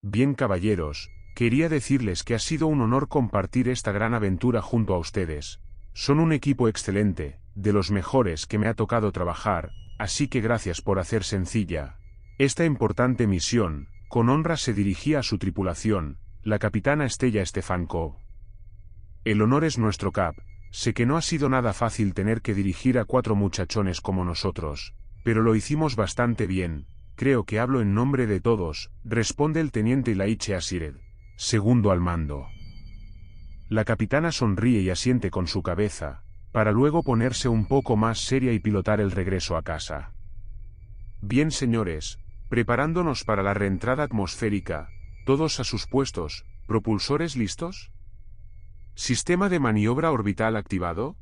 Bien, caballeros, quería decirles que ha sido un honor compartir esta gran aventura junto a ustedes. Son un equipo excelente, de los mejores que me ha tocado trabajar, así que gracias por hacer sencilla esta importante misión. Con honra se dirigía a su tripulación, la capitana Stella Stefanko. El honor es nuestro, Cap. Sé que no ha sido nada fácil tener que dirigir a 4 muchachones como nosotros, pero lo hicimos bastante bien. Creo que hablo en nombre de todos, responde el teniente Ilaiche Asired, segundo al mando. La capitana sonríe y asiente con su cabeza, para luego ponerse un poco más seria y pilotar el regreso a casa. Bien, señores, preparándonos para la reentrada atmosférica, todos a sus puestos, ¿propulsores listos? ¿Sistema de maniobra orbital activado?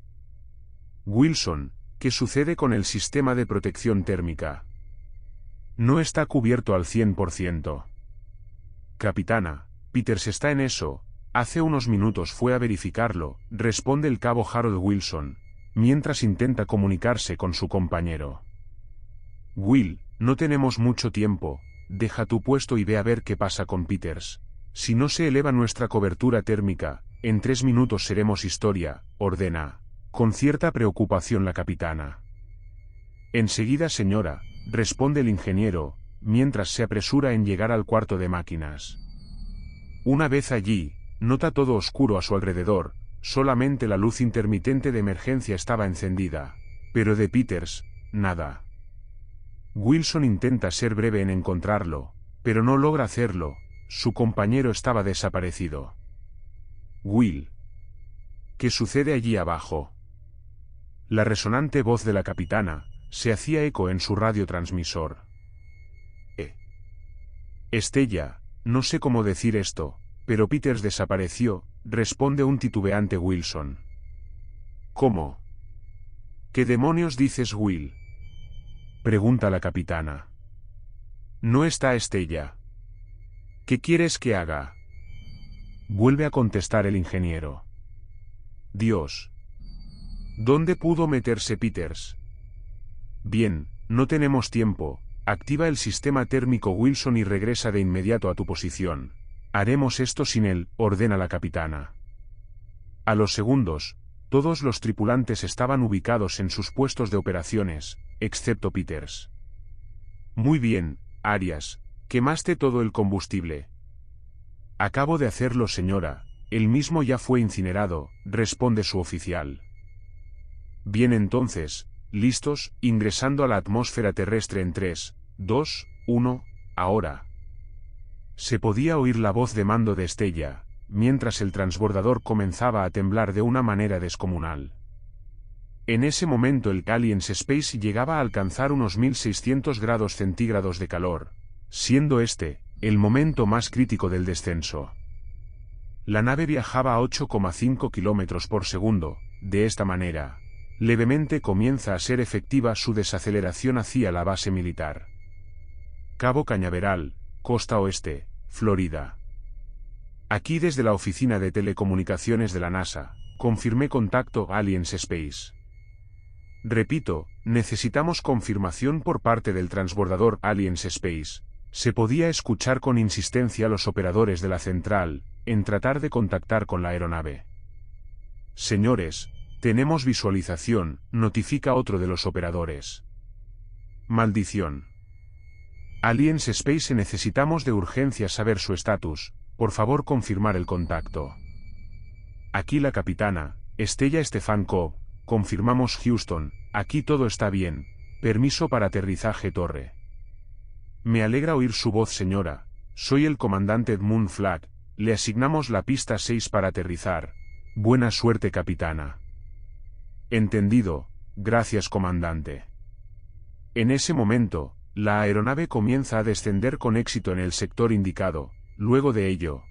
Wilson, ¿qué sucede con el sistema de protección térmica? No está cubierto al 100%. Capitana, Peters está en eso. Hace unos minutos fue a verificarlo, responde el cabo Harold Wilson, mientras intenta comunicarse con su compañero. Will, no tenemos mucho tiempo, deja tu puesto y ve a ver qué pasa con Peters. Si no se eleva nuestra cobertura térmica, en 3 minutos seremos historia, ordena, con cierta preocupación la capitana. Enseguida, señora, responde el ingeniero, mientras se apresura en llegar al cuarto de máquinas. Una vez allí, nota todo oscuro a su alrededor, solamente la luz intermitente de emergencia estaba encendida, pero de Peters, nada. Wilson intenta ser breve en encontrarlo, pero no logra hacerlo, su compañero estaba desaparecido. Will. ¿Qué sucede allí abajo? La resonante voz de la capitana se hacía eco en su radiotransmisor. Estella, no sé cómo decir esto, pero Peters desapareció, responde un titubeante Wilson. ¿Cómo? ¿Qué demonios dices, Will? Pregunta la capitana. No está Estella. ¿Qué quieres que haga? Vuelve a contestar el ingeniero. Dios. ¿Dónde pudo meterse Peters? Bien, no tenemos tiempo. Activa el sistema térmico, Wilson, y regresa de inmediato a tu posición. Haremos esto sin él, ordena la capitana. A los segundos, todos los tripulantes estaban ubicados en sus puestos de operaciones, excepto Peters. Muy bien, Arias, quemaste todo el combustible. Acabo de hacerlo, señora, el mismo ya fue incinerado, responde su oficial. Bien, entonces, listos, ingresando a la atmósfera terrestre en 3, 2, 1, ahora. Se podía oír la voz de mando de Estella, mientras el transbordador comenzaba a temblar de una manera descomunal. En ese momento el Aliens Space llegaba a alcanzar unos 1600 grados centígrados de calor, siendo este el momento más crítico del descenso. La nave viajaba a 8,5 kilómetros por segundo, de esta manera, levemente comienza a ser efectiva su desaceleración hacia la base militar. Cabo Cañaveral, costa oeste, Florida. Aquí desde la oficina de telecomunicaciones de la NASA, confirmé contacto Aliens Space. Repito, necesitamos confirmación por parte del transbordador Aliens Space. Se podía escuchar con insistencia a los operadores de la central, en tratar de contactar con la aeronave. Señores, tenemos visualización, notifica otro de los operadores. Maldición. Aliens Space, necesitamos de urgencia saber su estatus, por favor confirmar el contacto. Aquí la capitana, Stella Stefanko, confirmamos Houston, aquí todo está bien, permiso para aterrizaje torre. Me alegra oír su voz, señora, soy el comandante Edmund Flagg, le asignamos la pista 6 para aterrizar. Buena suerte, capitana. Entendido, gracias, comandante. En ese momento, la aeronave comienza a descender con éxito en el sector indicado, luego de ello,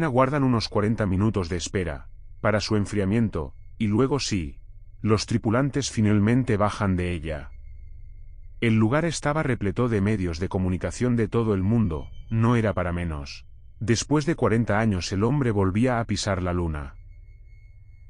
aguardan unos 40 minutos de espera, para su enfriamiento, y luego sí, los tripulantes finalmente bajan de ella. El lugar estaba repleto de medios de comunicación de todo el mundo, no era para menos. Después de 40 años el hombre volvía a pisar la luna.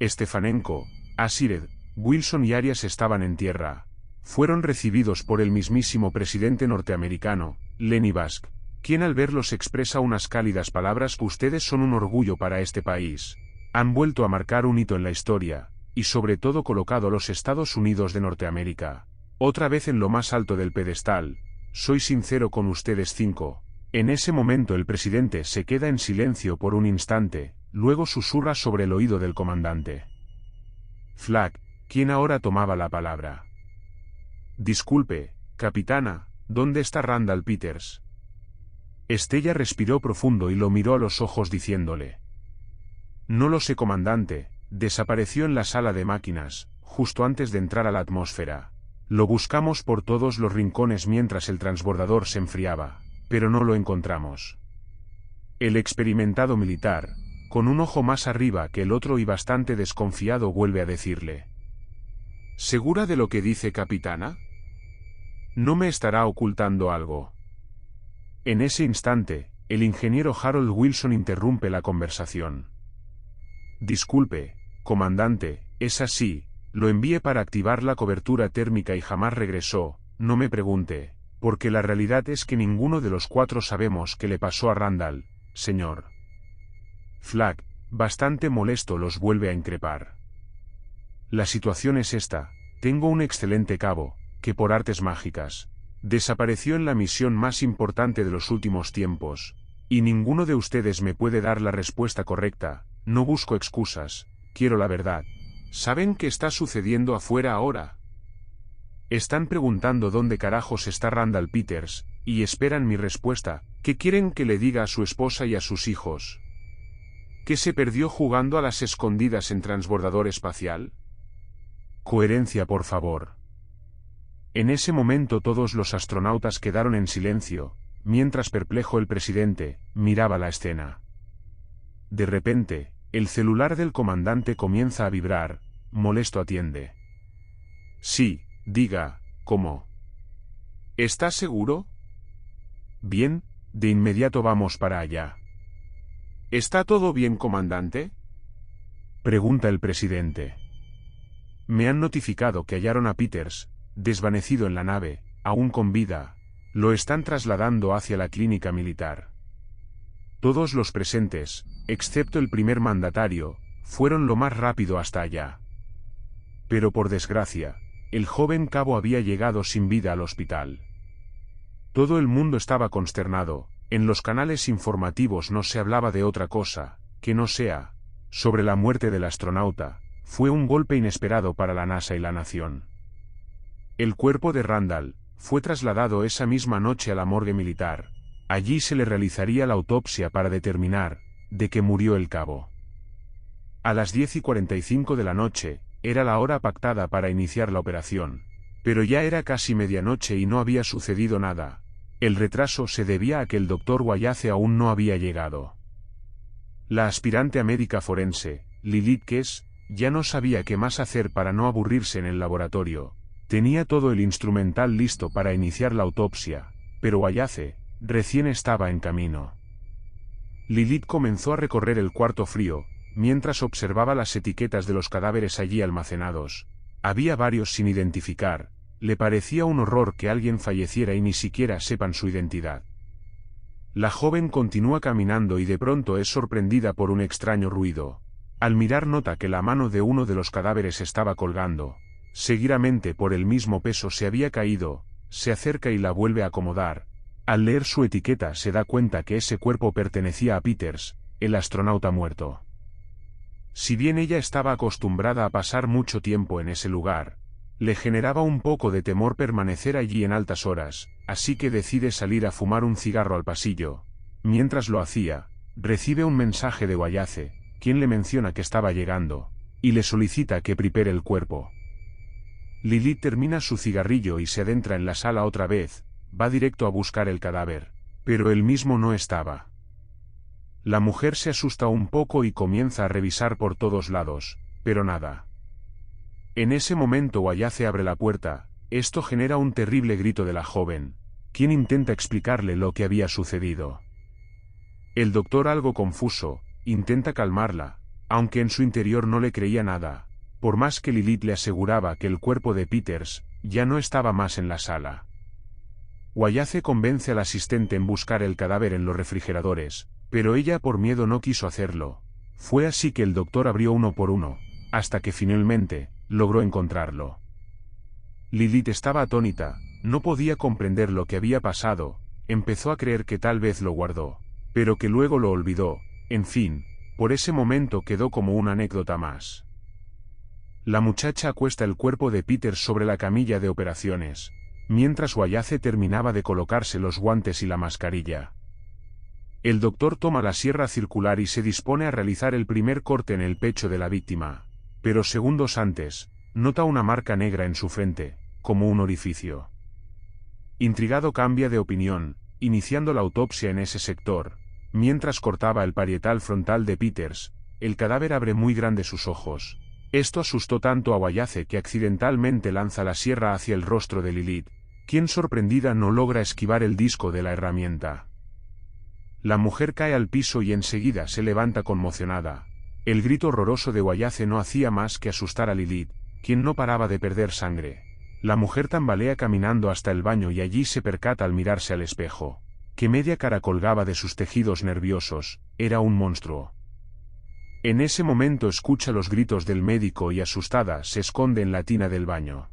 Stefanenko, Asired, Wilson y Arias estaban en tierra. Fueron recibidos por el mismísimo presidente norteamericano, Lenny Bask, quien al verlos expresa unas cálidas palabras: ustedes son un orgullo para este país. Han vuelto a marcar un hito en la historia, y sobre todo colocado a los Estados Unidos de Norteamérica otra vez en lo más alto del pedestal. Soy sincero con ustedes 5. En ese momento el presidente se queda en silencio por un instante, luego susurra sobre el oído del comandante Flagg, quien ahora tomaba la palabra. Disculpe, capitana, ¿dónde está Randall Peters? Estella respiró profundo y lo miró a los ojos diciéndole: No lo sé, comandante, desapareció en la sala de máquinas, justo antes de entrar a la atmósfera. Lo buscamos por todos los rincones mientras el transbordador se enfriaba, pero no lo encontramos. El experimentado militar, con un ojo más arriba que el otro y bastante desconfiado, vuelve a decirle: ¿Segura de lo que dice, capitana? ¿No me estará ocultando algo? En ese instante, el ingeniero Harold Wilson interrumpe la conversación. Disculpe, comandante, es así, lo envié para activar la cobertura térmica y jamás regresó. No me pregunte, porque la realidad es que ninguno de los 4 sabemos qué le pasó a Randall, señor. Flagg, bastante molesto, los vuelve a increpar. La situación es esta: tengo un excelente cabo, que por artes mágicas desapareció en la misión más importante de los últimos tiempos, y ninguno de ustedes me puede dar la respuesta correcta. No busco excusas, quiero la verdad. ¿Saben qué está sucediendo afuera ahora? Están preguntando dónde carajos está Randall Peters, y esperan mi respuesta. ¿Qué quieren que le diga a su esposa y a sus hijos? ¿Que se perdió jugando a las escondidas en transbordador espacial? Coherencia, por favor. En ese momento todos los astronautas quedaron en silencio, mientras perplejo el presidente miraba la escena. De repente, el celular del comandante comienza a vibrar. Molesto atiende. Sí, diga, ¿cómo? ¿Estás seguro? Bien, de inmediato vamos para allá. ¿Está todo bien, comandante? Pregunta el presidente. Me han notificado que hallaron a Peters, desvanecido en la nave, aún con vida. Lo están trasladando hacia la clínica militar. Todos los presentes, excepto el primer mandatario, fueron lo más rápido hasta allá. Pero por desgracia, el joven cabo había llegado sin vida al hospital. Todo el mundo estaba consternado. En los canales informativos no se hablaba de otra cosa que no sea sobre la muerte del astronauta. Fue un golpe inesperado para la NASA y la nación. El cuerpo de Randall fue trasladado esa misma noche a la morgue militar. Allí se le realizaría la autopsia para determinar de qué murió el cabo. A las 10:45 de la noche, era la hora pactada para iniciar la operación. Pero ya era casi medianoche y no había sucedido nada. El retraso se debía a que el doctor Wallace aún no había llegado. La aspirante a médica forense, Lilith Kess, ya no sabía qué más hacer para no aburrirse en el laboratorio. Tenía todo el instrumental listo para iniciar la autopsia, pero Wallace recién estaba en camino. Lilith comenzó a recorrer el cuarto frío, mientras observaba las etiquetas de los cadáveres allí almacenados. Había varios sin identificar. Le parecía un horror que alguien falleciera y ni siquiera sepan su identidad. La joven continúa caminando y de pronto es sorprendida por un extraño ruido. Al mirar nota que la mano de uno de los cadáveres estaba colgando. Seguidamente por el mismo peso se había caído. Se acerca y la vuelve a acomodar. Al leer su etiqueta se da cuenta que ese cuerpo pertenecía a Peters, el astronauta muerto. Si bien ella estaba acostumbrada a pasar mucho tiempo en ese lugar, le generaba un poco de temor permanecer allí en altas horas, así que decide salir a fumar un cigarro al pasillo. Mientras lo hacía, recibe un mensaje de Wallace, quien le menciona que estaba llegando, y le solicita que prepare el cuerpo. Lilith termina su cigarrillo y se adentra en la sala otra vez. Va directo a buscar el cadáver, pero él mismo no estaba. La mujer se asusta un poco y comienza a revisar por todos lados, pero nada. En ese momento Wallace abre la puerta. Esto genera un terrible grito de la joven, quien intenta explicarle lo que había sucedido. El doctor, algo confuso, intenta calmarla, aunque en su interior no le creía nada, por más que Lilith le aseguraba que el cuerpo de Peters ya no estaba más en la sala. Wallace convence al asistente en buscar el cadáver en los refrigeradores, pero ella por miedo no quiso hacerlo. Fue así que el doctor abrió uno por uno, hasta que finalmente logró encontrarlo. Lilith estaba atónita, no podía comprender lo que había pasado, empezó a creer que tal vez lo guardó, pero que luego lo olvidó, en fin, por ese momento quedó como una anécdota más. La muchacha acuesta el cuerpo de Peter sobre la camilla de operaciones, mientras Wallace terminaba de colocarse los guantes y la mascarilla. El doctor toma la sierra circular y se dispone a realizar el primer corte en el pecho de la víctima, pero segundos antes, nota una marca negra en su frente, como un orificio. Intrigado cambia de opinión, iniciando la autopsia en ese sector. Mientras cortaba el parietal frontal de Peters, el cadáver abre muy grande sus ojos. Esto asustó tanto a Wallace que accidentalmente lanza la sierra hacia el rostro de Lilith, quien sorprendida no logra esquivar el disco de la herramienta. La mujer cae al piso y enseguida se levanta conmocionada. El grito horroroso de Wallace no hacía más que asustar a Lilith, quien no paraba de perder sangre. La mujer tambalea caminando hasta el baño y allí se percata al mirarse al espejo, que media cara colgaba de sus tejidos nerviosos, era un monstruo. En ese momento escucha los gritos del médico y asustada se esconde en la tina del baño.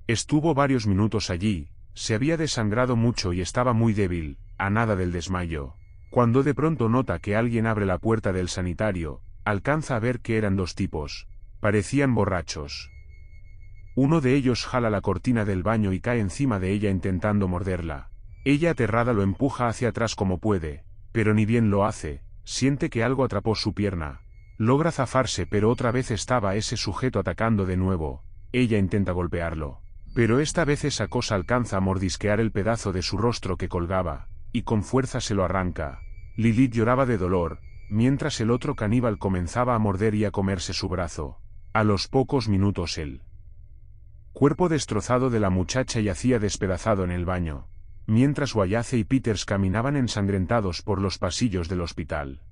Estuvo varios minutos allí, se había desangrado mucho y estaba muy débil, a nada del desmayo, cuando de pronto nota que alguien abre la puerta del sanitario, alcanza a ver que eran dos tipos, parecían borrachos. Uno de ellos jala la cortina del baño y cae encima de ella intentando morderla. Ella aterrada lo empuja hacia atrás como puede, pero ni bien lo hace, siente que algo atrapó su pierna. Logra zafarse pero otra vez estaba ese sujeto atacando de nuevo. Ella intenta golpearlo, pero esta vez esa cosa alcanza a mordisquear el pedazo de su rostro que colgaba, y con fuerza se lo arranca. Lilith lloraba de dolor, mientras el otro caníbal comenzaba a morder y a comerse su brazo. A los pocos minutos el cuerpo destrozado de la muchacha yacía despedazado en el baño, mientras Wallace y Peters caminaban ensangrentados por los pasillos del hospital.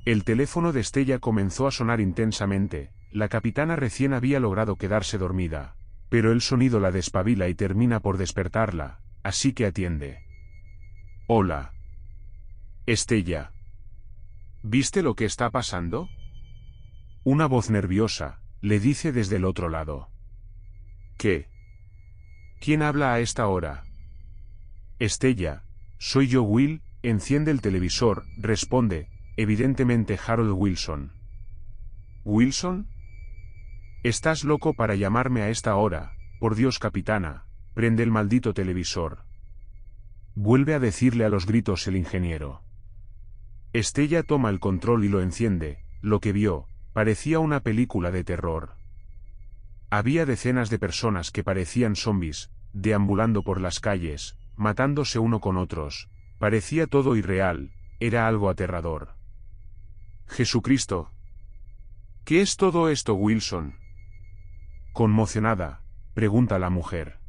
El teléfono de Estella comenzó a sonar intensamente. La capitana recién había logrado quedarse dormida, pero el sonido la despabila y termina por despertarla, así que atiende. Hola. Estella. ¿Viste lo que está pasando? Una voz nerviosa le dice desde el otro lado. ¿Qué? ¿Quién habla a esta hora? Estella, soy yo Will, enciende el televisor, responde, evidentemente Harold Wilson. ¿Wilson? Estás loco para llamarme a esta hora, por Dios capitana, prende el maldito televisor. Vuelve a decirle a los gritos el ingeniero. Estella toma el control y lo enciende. Lo que vio, parecía una película de terror. Había decenas de personas que parecían zombies, deambulando por las calles, matándose uno con otros. Parecía todo irreal, era algo aterrador. Jesucristo. ¿Qué es todo esto, Wilson? Conmocionada, pregunta la mujer.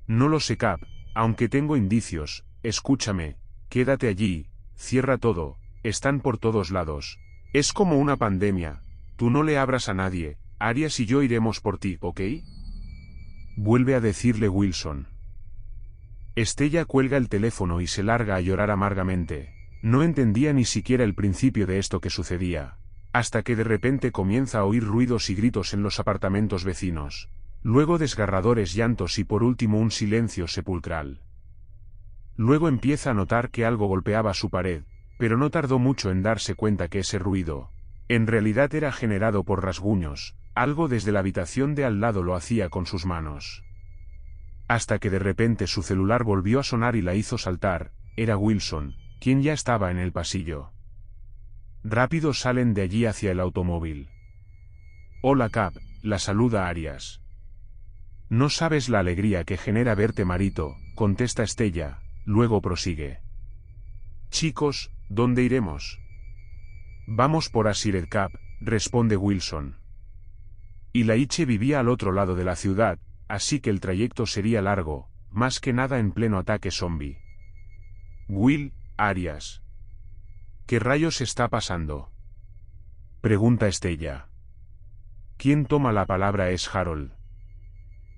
No lo sé, Cap, aunque tengo indicios. Escúchame, quédate allí, cierra todo, están por todos lados. Es como una pandemia, tú no le abras a nadie, Arias y yo iremos por ti, ¿ok? Vuelve a decirle Wilson. Estella cuelga el teléfono y se larga a llorar amargamente. No entendía ni siquiera el principio de esto que sucedía, hasta que de repente comienza a oír ruidos y gritos en los apartamentos vecinos, luego desgarradores llantos y por último un silencio sepulcral. Luego empieza a notar que algo golpeaba su pared, pero no tardó mucho en darse cuenta que ese ruido, en realidad era generado por rasguños, algo desde la habitación de al lado lo hacía con sus manos. Hasta que de repente su celular volvió a sonar y la hizo saltar, era Wilson, quien ya estaba en el pasillo. Rápido salen de allí hacia el automóvil. Hola Cap, la saluda Arias. No sabes la alegría que genera verte Marito, contesta Estella, luego prosigue. Chicos, ¿dónde iremos? Vamos por Asired Cap, responde Wilson. Y Laiche vivía al otro lado de la ciudad, así que el trayecto sería largo, más que nada en pleno ataque zombie. Will, Arias. ¿Qué rayos está pasando? Pregunta Estella. Quien toma la palabra es Harold.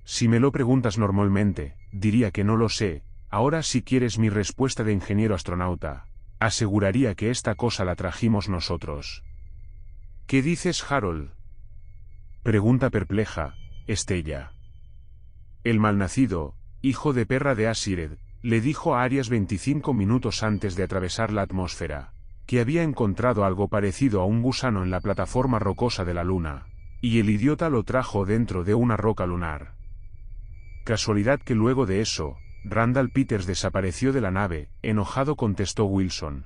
Si me lo preguntas normalmente, diría que no lo sé. Ahora, si quieres mi respuesta de ingeniero astronauta, aseguraría que esta cosa la trajimos nosotros. ¿Qué dices, Harold? Pregunta perpleja, Estella. El malnacido, hijo de perra de Asired, le dijo a Arias 25 minutos antes de atravesar la atmósfera, que había encontrado algo parecido a un gusano en la plataforma rocosa de la Luna, y el idiota lo trajo dentro de una roca lunar. Casualidad que luego de eso, Randall Peters desapareció de la nave, enojado contestó Wilson.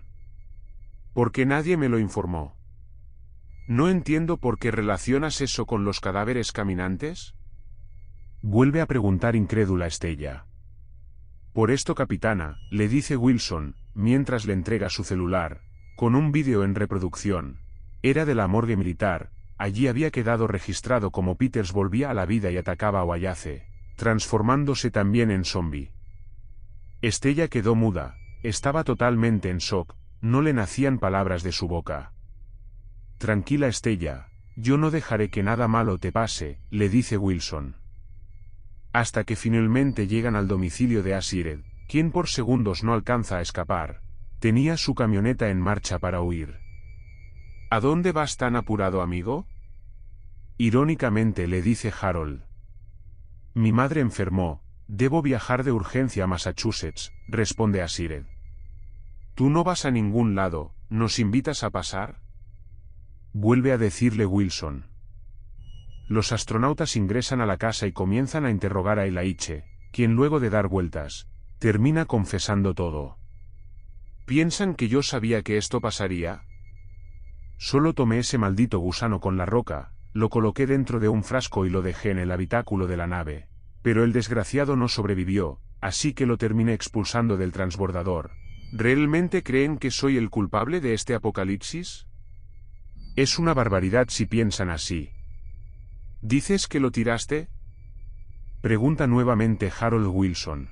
¿Por qué nadie me lo informó? No entiendo por qué relacionas eso con los cadáveres caminantes. Vuelve a preguntar incrédula Estella. Por esto, capitana, le dice Wilson, mientras le entrega su celular, con un vídeo en reproducción. Era de la morgue militar, allí había quedado registrado como Peters volvía a la vida y atacaba a Wallace, transformándose también en zombie. Estella quedó muda, estaba totalmente en shock, no le nacían palabras de su boca. Tranquila Estella, yo no dejaré que nada malo te pase, le dice Wilson. Hasta que finalmente llegan al domicilio de Asired, quien por segundos no alcanza a escapar. Tenía su camioneta en marcha para huir. ¿A dónde vas tan apurado, amigo? Irónicamente le dice Harold. Mi madre enfermó, debo viajar de urgencia a Massachusetts, responde Asired. Tú no vas a ningún lado, ¿nos invitas a pasar? Vuelve a decirle Wilson. Los astronautas ingresan a la casa y comienzan a interrogar a Elaine, quien luego de dar vueltas, termina confesando todo. ¿Piensan que yo sabía que esto pasaría? Solo tomé ese maldito gusano con la roca, lo coloqué dentro de un frasco y lo dejé en el habitáculo de la nave, pero el desgraciado no sobrevivió, así que lo terminé expulsando del transbordador. ¿Realmente creen que soy el culpable de este apocalipsis? Es una barbaridad si piensan así. ¿Dices que lo tiraste? Pregunta nuevamente Harold Wilson.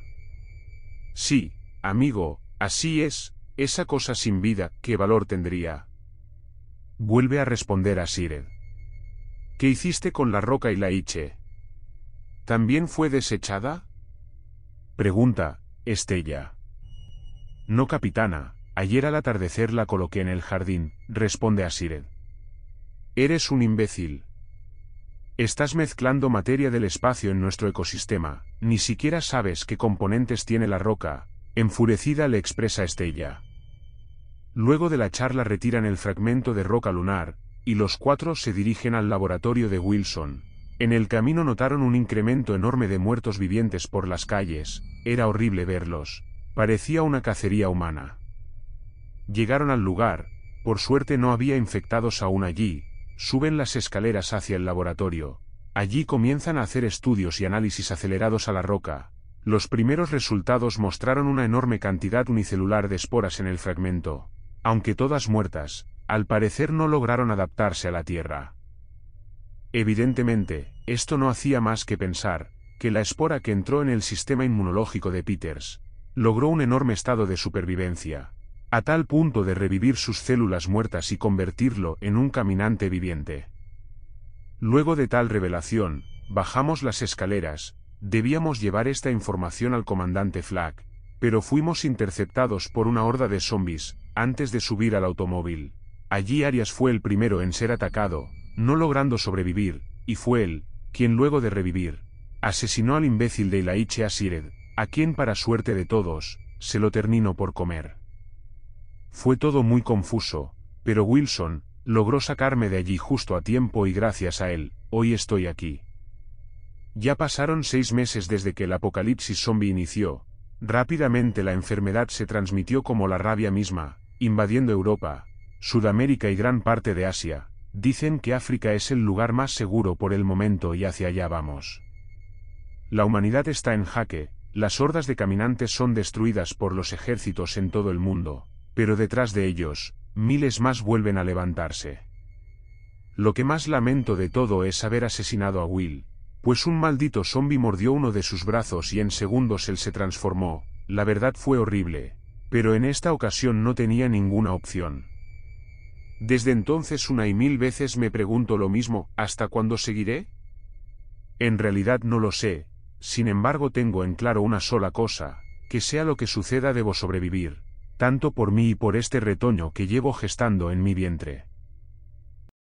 Sí, amigo, así es, esa cosa sin vida, ¿qué valor tendría? Vuelve a responder Asired. ¿Qué hiciste con la roca y la Elaine? ¿También fue desechada? Pregunta, Estella. No, capitana, ayer al atardecer la coloqué en el jardín, responde Asired. Eres un imbécil. Estás mezclando materia del espacio en nuestro ecosistema, ni siquiera sabes qué componentes tiene la roca, enfurecida le expresa Estella. Luego de la charla retiran el fragmento de roca lunar, y los cuatro se dirigen al laboratorio de Wilson. En el camino notaron un incremento enorme de muertos vivientes por las calles, era horrible verlos, parecía una cacería humana. Llegaron al lugar, por suerte no había infectados aún allí. Suben las escaleras hacia el laboratorio. Allí comienzan a hacer estudios y análisis acelerados a la roca. Los primeros resultados mostraron una enorme cantidad unicelular de esporas en el fragmento. Aunque todas muertas, al parecer no lograron adaptarse a la Tierra. Evidentemente, esto no hacía más que pensar que la espora que entró en el sistema inmunológico de Peters logró un enorme estado de supervivencia, a tal punto de revivir sus células muertas y convertirlo en un caminante viviente. Luego de tal revelación, bajamos las escaleras, debíamos llevar esta información al comandante Flack, pero fuimos interceptados por una horda de zombies, antes de subir al automóvil. Allí Arias fue el primero en ser atacado, no logrando sobrevivir, y fue él, quien luego de revivir, asesinó al imbécil de Elaine Asired, a quien para suerte de todos, se lo terminó por comer. Fue todo muy confuso, pero Wilson logró sacarme de allí justo a tiempo y gracias a él, hoy estoy aquí. Ya pasaron 6 meses desde que el apocalipsis zombie inició. Rápidamente la enfermedad se transmitió como la rabia misma, invadiendo Europa, Sudamérica y gran parte de Asia. Dicen que África es el lugar más seguro por el momento y hacia allá vamos. La humanidad está en jaque, las hordas de caminantes son destruidas por los ejércitos en todo el mundo. Pero detrás de ellos, miles más vuelven a levantarse. Lo que más lamento de todo es haber asesinado a Will, pues un maldito zombi mordió uno de sus brazos y en segundos él se transformó. La verdad fue horrible, pero en esta ocasión no tenía ninguna opción. Desde entonces una y mil veces me pregunto lo mismo, ¿hasta cuándo seguiré? En realidad no lo sé, sin embargo tengo en claro una sola cosa, que sea lo que suceda debo sobrevivir, tanto por mí y por este retoño que llevo gestando en mi vientre.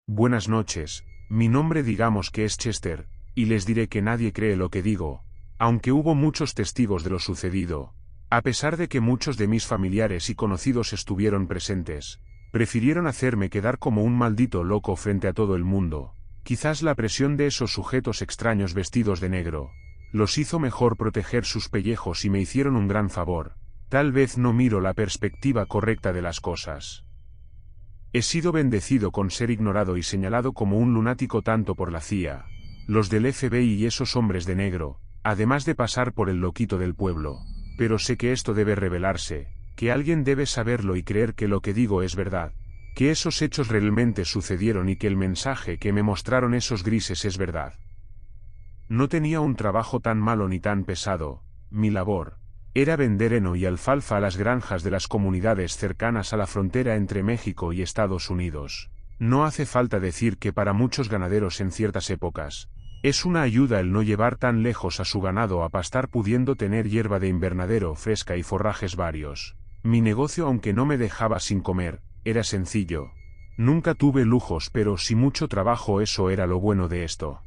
Buenas noches, mi nombre digamos que es Chester, y les diré que nadie cree lo que digo, aunque hubo muchos testigos de lo sucedido, a pesar de que muchos de mis familiares y conocidos estuvieron presentes, prefirieron hacerme quedar como un maldito loco frente a todo el mundo. Quizás la presión de esos sujetos extraños vestidos de negro los hizo mejor proteger sus pellejos y me hicieron un gran favor. Tal vez no miro la perspectiva correcta de las cosas. He sido bendecido con ser ignorado y señalado como un lunático tanto por la CIA, los del FBI y esos hombres de negro, además de pasar por el loquito del pueblo. Pero sé que esto debe revelarse, que alguien debe saberlo y creer que lo que digo es verdad, que esos hechos realmente sucedieron y que el mensaje que me mostraron esos grises es verdad. No tenía un trabajo tan malo ni tan pesado, mi labor era vender heno y alfalfa a las granjas de las comunidades cercanas a la frontera entre México y Estados Unidos. No hace falta decir que para muchos ganaderos en ciertas épocas, es una ayuda el no llevar tan lejos a su ganado a pastar pudiendo tener hierba de invernadero fresca y forrajes varios. Mi negocio, aunque no me dejaba sin comer, era sencillo. Nunca tuve lujos, pero sí mucho trabajo, eso era lo bueno de esto.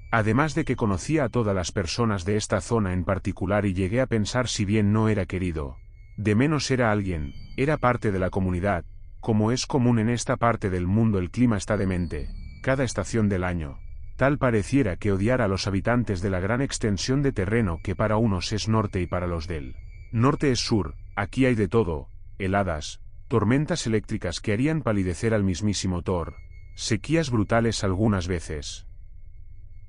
Además de que conocía a todas las personas de esta zona en particular y llegué a pensar, si bien no era querido, de menos era alguien, era parte de la comunidad. Como es común en esta parte del mundo, el clima está demente, cada estación del año. Tal pareciera que odiara a los habitantes de la gran extensión de terreno que para unos es norte y para los del norte es sur. Aquí hay de todo, heladas, tormentas eléctricas que harían palidecer al mismísimo Thor, sequías brutales algunas veces.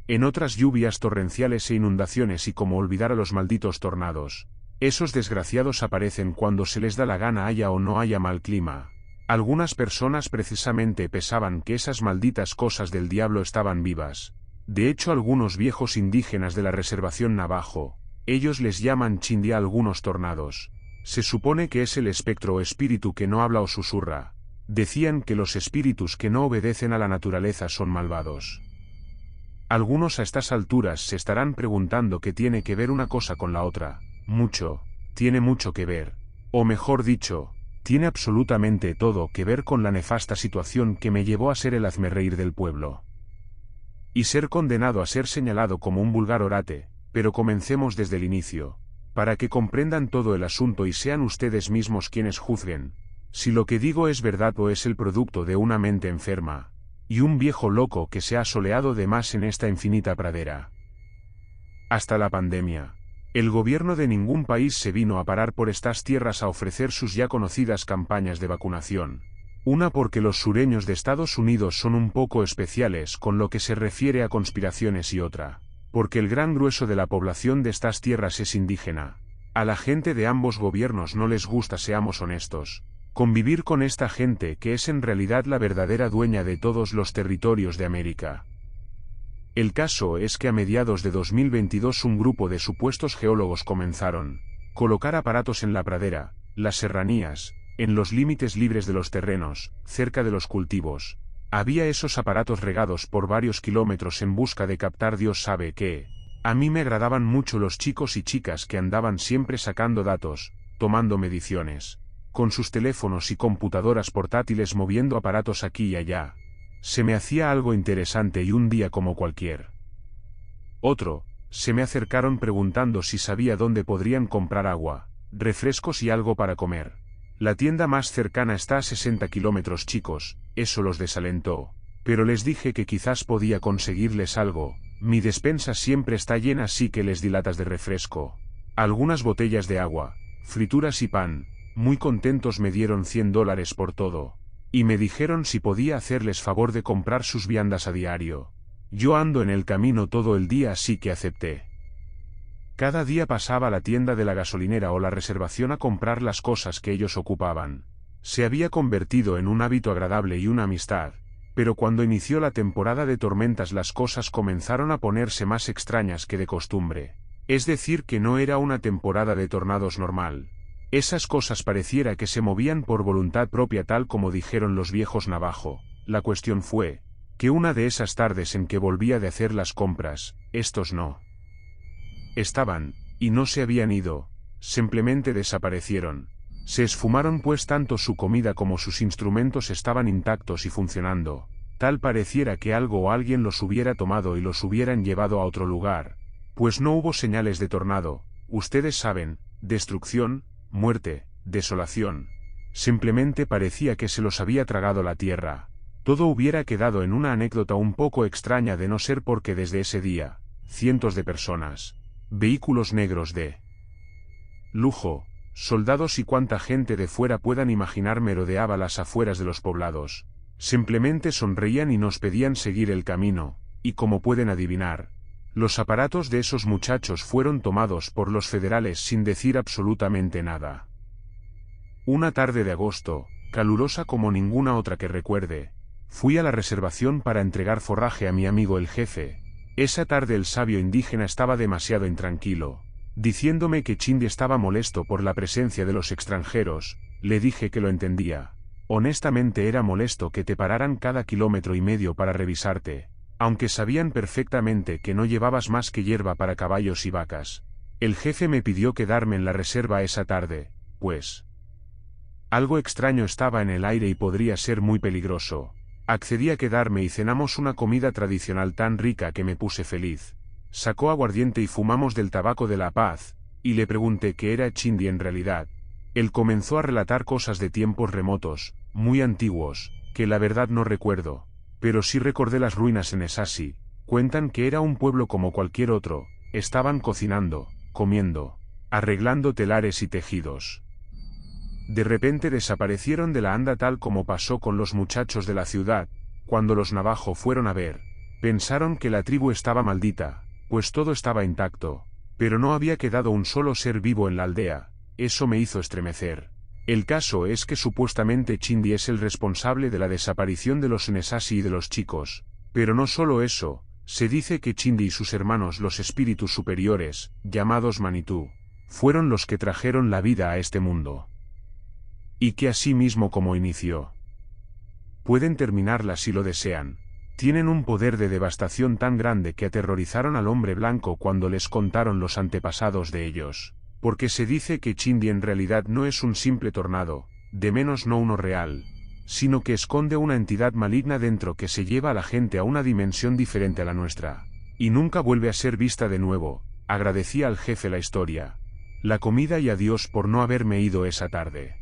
En otras lluvias torrenciales e inundaciones, y como olvidar a los malditos tornados. Esos desgraciados aparecen cuando se les da la gana, haya o no haya mal clima. Algunas personas precisamente pensaban que esas malditas cosas del diablo estaban vivas. De hecho, algunos viejos indígenas de la reservación Navajo, ellos les llaman chindía a algunos tornados. Se supone que es el espectro o espíritu que no habla o susurra. Decían que los espíritus que no obedecen a la naturaleza son malvados. Algunos a estas alturas se estarán preguntando qué tiene que ver una cosa con la otra. Mucho, tiene mucho que ver. O mejor dicho, tiene absolutamente todo que ver con la nefasta situación que me llevó a ser el hazmerreír del pueblo. Y ser condenado a ser señalado como un vulgar orate. Pero comencemos desde el inicio, para que comprendan todo el asunto y sean ustedes mismos quienes juzguen si lo que digo es verdad o es el producto de una mente enferma y un viejo loco que se ha soleado de más en esta infinita pradera. Hasta la pandemia, el gobierno de ningún país se vino a parar por estas tierras a ofrecer sus ya conocidas campañas de vacunación. Una, porque los sureños de Estados Unidos son un poco especiales con lo que se refiere a conspiraciones, y otra, porque el gran grueso de la población de estas tierras es indígena. A la gente de ambos gobiernos no les gusta, seamos honestos, convivir con esta gente que es en realidad la verdadera dueña de todos los territorios de América. El caso es que a mediados de 2022 un grupo de supuestos geólogos comenzaron a colocar aparatos en la pradera, las serranías, en los límites libres de los terrenos, cerca de los cultivos. Había esos aparatos regados por varios kilómetros en busca de captar Dios sabe qué. A mí me agradaban mucho los chicos y chicas que andaban siempre sacando datos, tomando mediciones, con sus teléfonos y computadoras portátiles moviendo aparatos aquí y allá. Se me hacía algo interesante y un día como cualquier otro, se me acercaron preguntando si sabía dónde podrían comprar agua, refrescos y algo para comer. La tienda más cercana está a 60 kilómetros, chicos, eso los desalentó, pero les dije que quizás podía conseguirles algo. Mi despensa siempre está llena, así que les di latas de refresco, algunas botellas de agua, frituras y pan. Muy contentos me dieron $100 por todo, y me dijeron si podía hacerles favor de comprar sus viandas a diario. Yo ando en el camino todo el día, así que acepté. Cada día pasaba a la tienda de la gasolinera o la reservación a comprar las cosas que ellos ocupaban. Se había convertido en un hábito agradable y una amistad, pero cuando inició la temporada de tormentas las cosas comenzaron a ponerse más extrañas que de costumbre. Es decir, que no era una temporada de tornados normal. Esas cosas pareciera que se movían por voluntad propia, tal como dijeron los viejos Navajo. La cuestión fue que una de esas tardes en que volvía de hacer las compras, estos no Estaban, y no se habían ido, simplemente desaparecieron. Se esfumaron pues tanto su comida como sus instrumentos estaban intactos y funcionando. Tal pareciera que algo o alguien los hubiera tomado y los hubieran llevado a otro lugar. Pues no hubo señales de tornado, ustedes saben, destrucción, muerte, desolación. Simplemente parecía que se los había tragado la tierra. Todo hubiera quedado en una anécdota un poco extraña de no ser porque desde ese día, cientos de personas, vehículos negros de lujo, soldados y cuanta gente de fuera puedan imaginar merodeaba las afueras de los poblados. Simplemente sonreían y nos pedían seguir el camino, y como pueden adivinar, los aparatos de esos muchachos fueron tomados por los federales sin decir absolutamente nada. Una tarde de agosto, calurosa como ninguna otra que recuerde, fui a la reservación para entregar forraje a mi amigo el jefe. Esa tarde el sabio indígena estaba demasiado intranquilo, diciéndome que Chindi estaba molesto por la presencia de los extranjeros. Le dije que lo entendía. Honestamente era molesto que te pararan cada 1,5 kilómetros para revisarte, aunque sabían perfectamente que no llevabas más que hierba para caballos y vacas. El jefe me pidió quedarme en la reserva esa tarde, pues algo extraño estaba en el aire y podría ser muy peligroso. Accedí a quedarme y cenamos una comida tradicional tan rica que me puse feliz. Sacó aguardiente y fumamos del tabaco de la paz, y le pregunté qué era Chindi en realidad. Él comenzó a relatar cosas de tiempos remotos, muy antiguos, que la verdad no recuerdo, pero sí recordé las ruinas en Esasi. Cuentan que era un pueblo como cualquier otro, estaban cocinando, comiendo, arreglando telares y tejidos. De repente desaparecieron de la anda tal como pasó con los muchachos de la ciudad. Cuando los Navajo fueron a ver, pensaron que la tribu estaba maldita, pues todo estaba intacto, pero no había quedado un solo ser vivo en la aldea. Eso me hizo estremecer. El caso es que supuestamente Chindi es el responsable de la desaparición de los Nesasi y de los chicos, pero no solo eso, se dice que Chindi y sus hermanos los espíritus superiores, llamados Manitou, fueron los que trajeron la vida a este mundo. Y que así mismo como inició, pueden terminarla si lo desean. Tienen un poder de devastación tan grande que aterrorizaron al hombre blanco cuando les contaron los antepasados de ellos. Porque se dice que Chindi en realidad no es un simple tornado, de menos no uno real, sino que esconde una entidad maligna dentro que se lleva a la gente a una dimensión diferente a la nuestra, y nunca vuelve a ser vista de nuevo. Agradecí al jefe la historia, la comida y a Dios por no haberme ido esa tarde.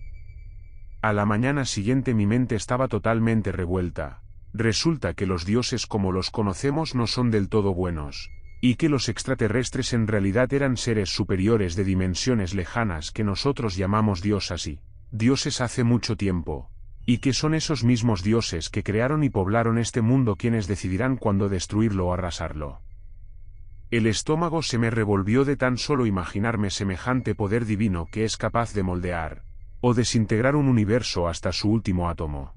A la mañana siguiente mi mente estaba totalmente revuelta. Resulta que los dioses como los conocemos no son del todo buenos, y que los extraterrestres en realidad eran seres superiores de dimensiones lejanas que nosotros llamamos dioses hace mucho tiempo, y que son esos mismos dioses que crearon y poblaron este mundo quienes decidirán cuándo destruirlo o arrasarlo. El estómago se me revolvió de tan solo imaginarme semejante poder divino que es capaz de moldear o desintegrar un universo hasta su último átomo.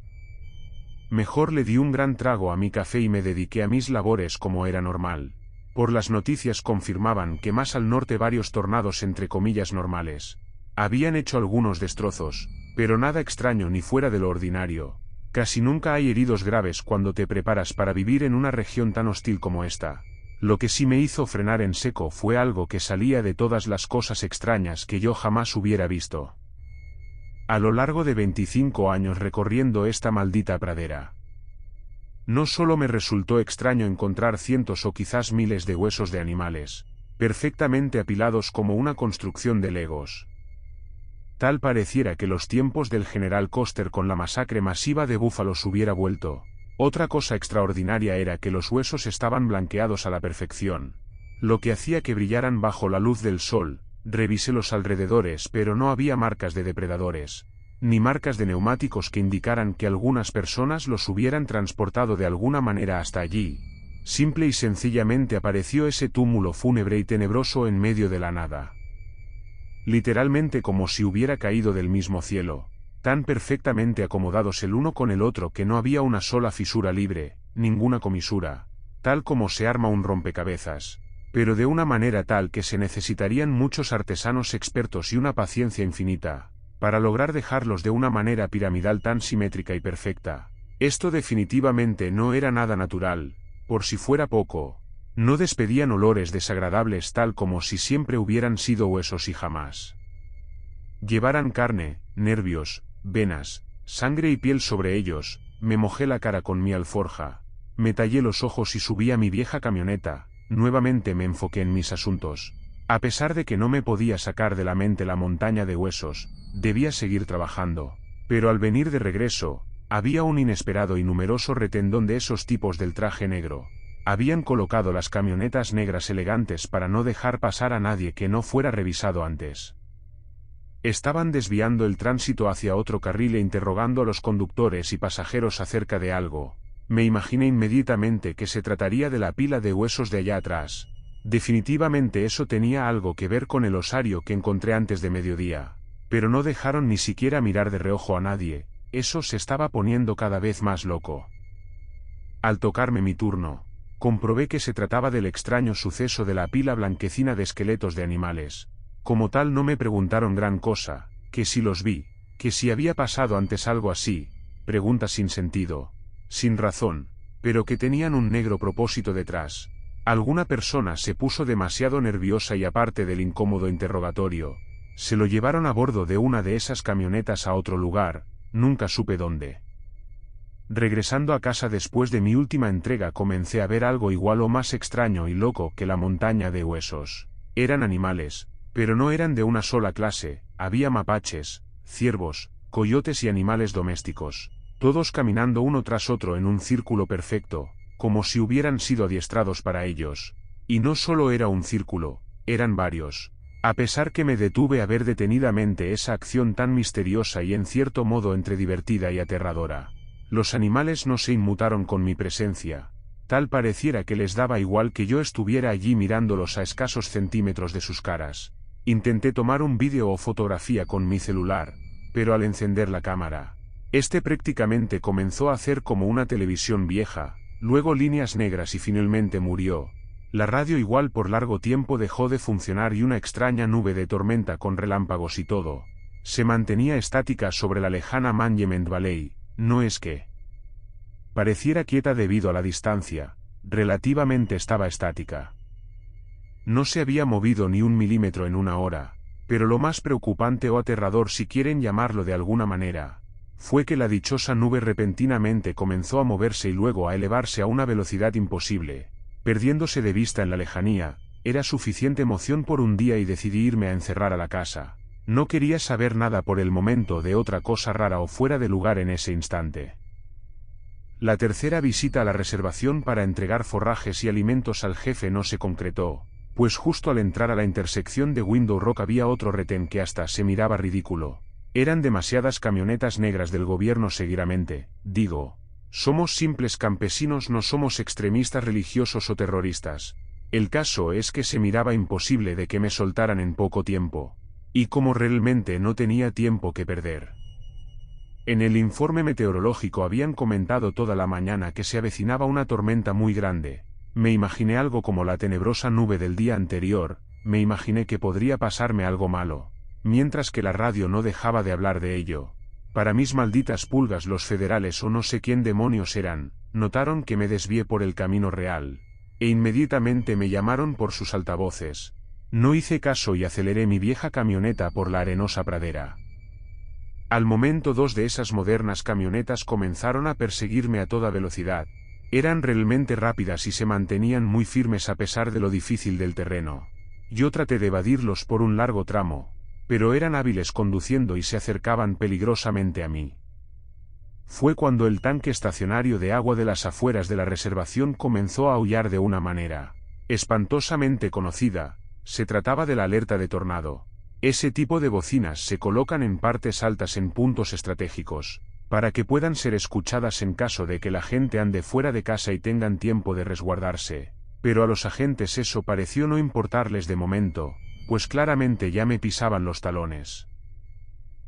Mejor le di un gran trago a mi café y me dediqué a mis labores como era normal. Por las noticias confirmaban que más al norte varios tornados entre comillas normales habían hecho algunos destrozos, pero nada extraño ni fuera de lo ordinario. Casi nunca hay heridos graves cuando te preparas para vivir en una región tan hostil como esta. Lo que sí me hizo frenar en seco fue algo que salía de todas las cosas extrañas que yo jamás hubiera visto. A lo largo de 25 años recorriendo esta maldita pradera, no solo me resultó extraño encontrar cientos o quizás miles de huesos de animales, perfectamente apilados como una construcción de legos. Tal pareciera que los tiempos del general Custer con la masacre masiva de búfalos hubiera vuelto. Otra cosa extraordinaria era que los huesos estaban blanqueados a la perfección, lo que hacía que brillaran bajo la luz del sol. Revisé los alrededores pero no había marcas de depredadores, ni marcas de neumáticos que indicaran que algunas personas los hubieran transportado de alguna manera hasta allí. Simple y sencillamente apareció ese túmulo fúnebre y tenebroso en medio de la nada. Literalmente como si hubiera caído del mismo cielo, tan perfectamente acomodados el uno con el otro que no había una sola fisura libre, ninguna comisura, tal como se arma un rompecabezas, pero de una manera tal que se necesitarían muchos artesanos expertos y una paciencia infinita, para lograr dejarlos de una manera piramidal tan simétrica y perfecta. Esto definitivamente no era nada natural. Por si fuera poco, No despedían olores desagradables tal como si siempre hubieran sido huesos y jamás llevaran carne, nervios, venas, sangre y piel sobre ellos. Me mojé la cara con mi alforja, me tallé los ojos y subí a mi vieja camioneta. Nuevamente me enfoqué en mis asuntos. A pesar de que no me podía sacar de la mente la montaña de huesos, debía seguir trabajando. Pero al venir de regreso, había un inesperado y numeroso retendón de esos tipos del traje negro. Habían colocado las camionetas negras elegantes para no dejar pasar a nadie que no fuera revisado antes. Estaban desviando el tránsito hacia otro carril e interrogando a los conductores y pasajeros acerca de algo. Me imaginé inmediatamente que se trataría de la pila de huesos de allá atrás. Definitivamente eso tenía algo que ver con el osario que encontré antes de mediodía. Pero no dejaron ni siquiera mirar de reojo a nadie. Eso se estaba poniendo cada vez más loco. Al tocarme mi turno, comprobé que se trataba del extraño suceso de la pila blanquecina de esqueletos de animales. Como tal no me preguntaron gran cosa, que si los vi, que si había pasado antes algo así, preguntas sin sentido, sin razón, pero que tenían un negro propósito detrás. Alguna persona se puso demasiado nerviosa y aparte del incómodo interrogatorio, se lo llevaron a bordo de una de esas camionetas a otro lugar, nunca supe dónde. Regresando a casa después de mi última entrega comencé a ver algo igual o más extraño y loco que la montaña de huesos. Eran animales, pero no eran de una sola clase. Había mapaches, ciervos, coyotes y animales domésticos, todos caminando uno tras otro en un círculo perfecto, como si hubieran sido adiestrados para ellos. Y no solo era un círculo, eran varios. A pesar que me detuve a ver detenidamente esa acción tan misteriosa y en cierto modo entre divertida y aterradora, los animales no se inmutaron con mi presencia. Tal pareciera que les daba igual que yo estuviera allí mirándolos a escasos centímetros de sus caras. Intenté tomar un vídeo o fotografía con mi celular, pero al encender la cámara, este prácticamente comenzó a hacer como una televisión vieja, luego líneas negras y finalmente murió. La radio igual por largo tiempo dejó de funcionar y una extraña nube de tormenta con relámpagos y todo, se mantenía estática sobre la lejana Monument Valley. No es que pareciera quieta debido a la distancia, relativamente estaba estática. No se había movido ni un milímetro en una hora, pero lo más preocupante o aterrador si quieren llamarlo de alguna manera, fue que la dichosa nube repentinamente comenzó a moverse y luego a elevarse a una velocidad imposible, perdiéndose de vista en la lejanía. Era suficiente emoción por un día y decidí irme a encerrar a la casa. No quería saber nada por el momento de otra cosa rara o fuera de lugar en ese instante. La tercera visita a la reservación para entregar forrajes y alimentos al jefe no se concretó, pues justo al entrar a la intersección de Window Rock había otro retén que hasta se miraba ridículo. Eran demasiadas camionetas negras del gobierno seguramente, digo. Somos simples campesinos, no somos extremistas religiosos o terroristas. El caso es que se miraba imposible de que me soltaran en poco tiempo. Y como realmente no tenía tiempo que perder. En el informe meteorológico habían comentado toda la mañana que se avecinaba una tormenta muy grande. Me imaginé algo como la tenebrosa nube del día anterior, me imaginé que podría pasarme algo malo, mientras que la radio no dejaba de hablar de ello. Para mis malditas pulgas los federales o no sé quién demonios eran, notaron que me desvié por el camino real, e inmediatamente me llamaron por sus altavoces. No hice caso y aceleré mi vieja camioneta por la arenosa pradera. Al momento dos de esas modernas camionetas comenzaron a perseguirme a toda velocidad. Eran realmente rápidas y se mantenían muy firmes a pesar de lo difícil del terreno. Yo traté de evadirlos por un largo tramo, pero eran hábiles conduciendo y se acercaban peligrosamente a mí. Fue cuando el tanque estacionario de agua de las afueras de la reservación comenzó a aullar de una manera espantosamente conocida. Se trataba de la alerta de tornado. Ese tipo de bocinas se colocan en partes altas en puntos estratégicos, para que puedan ser escuchadas en caso de que la gente ande fuera de casa y tengan tiempo de resguardarse. Pero a los agentes eso pareció no importarles de momento, pues claramente ya me pisaban los talones.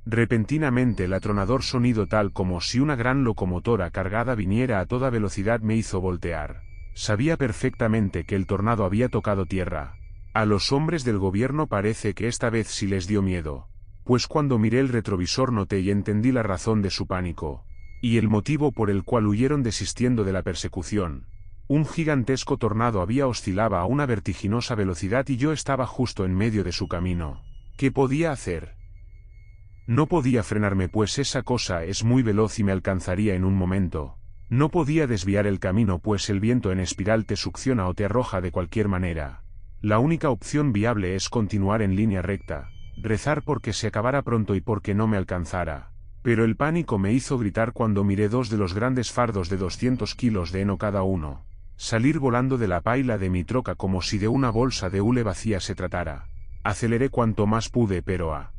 Repentinamente el atronador sonido tal como si una gran locomotora cargada viniera a toda velocidad me hizo voltear. Sabía perfectamente que el tornado había tocado tierra. A los hombres del gobierno parece que esta vez sí les dio miedo, pues cuando miré el retrovisor noté y entendí la razón de su pánico, y el motivo por el cual huyeron desistiendo de la persecución. Un gigantesco tornado oscilaba a una vertiginosa velocidad y yo estaba justo en medio de su camino. ¿Qué podía hacer? No podía frenarme pues esa cosa es muy veloz y me alcanzaría en un momento. No podía desviar el camino pues el viento en espiral te succiona o te arroja de cualquier manera. La única opción viable es continuar en línea recta, rezar porque se acabara pronto y porque no me alcanzara. Pero el pánico me hizo gritar cuando miré dos de los grandes fardos de 200 kilos de heno cada uno salir volando de la paila de mi troca como si de una bolsa de hule vacía se tratara. Aceleré cuanto más pude pero a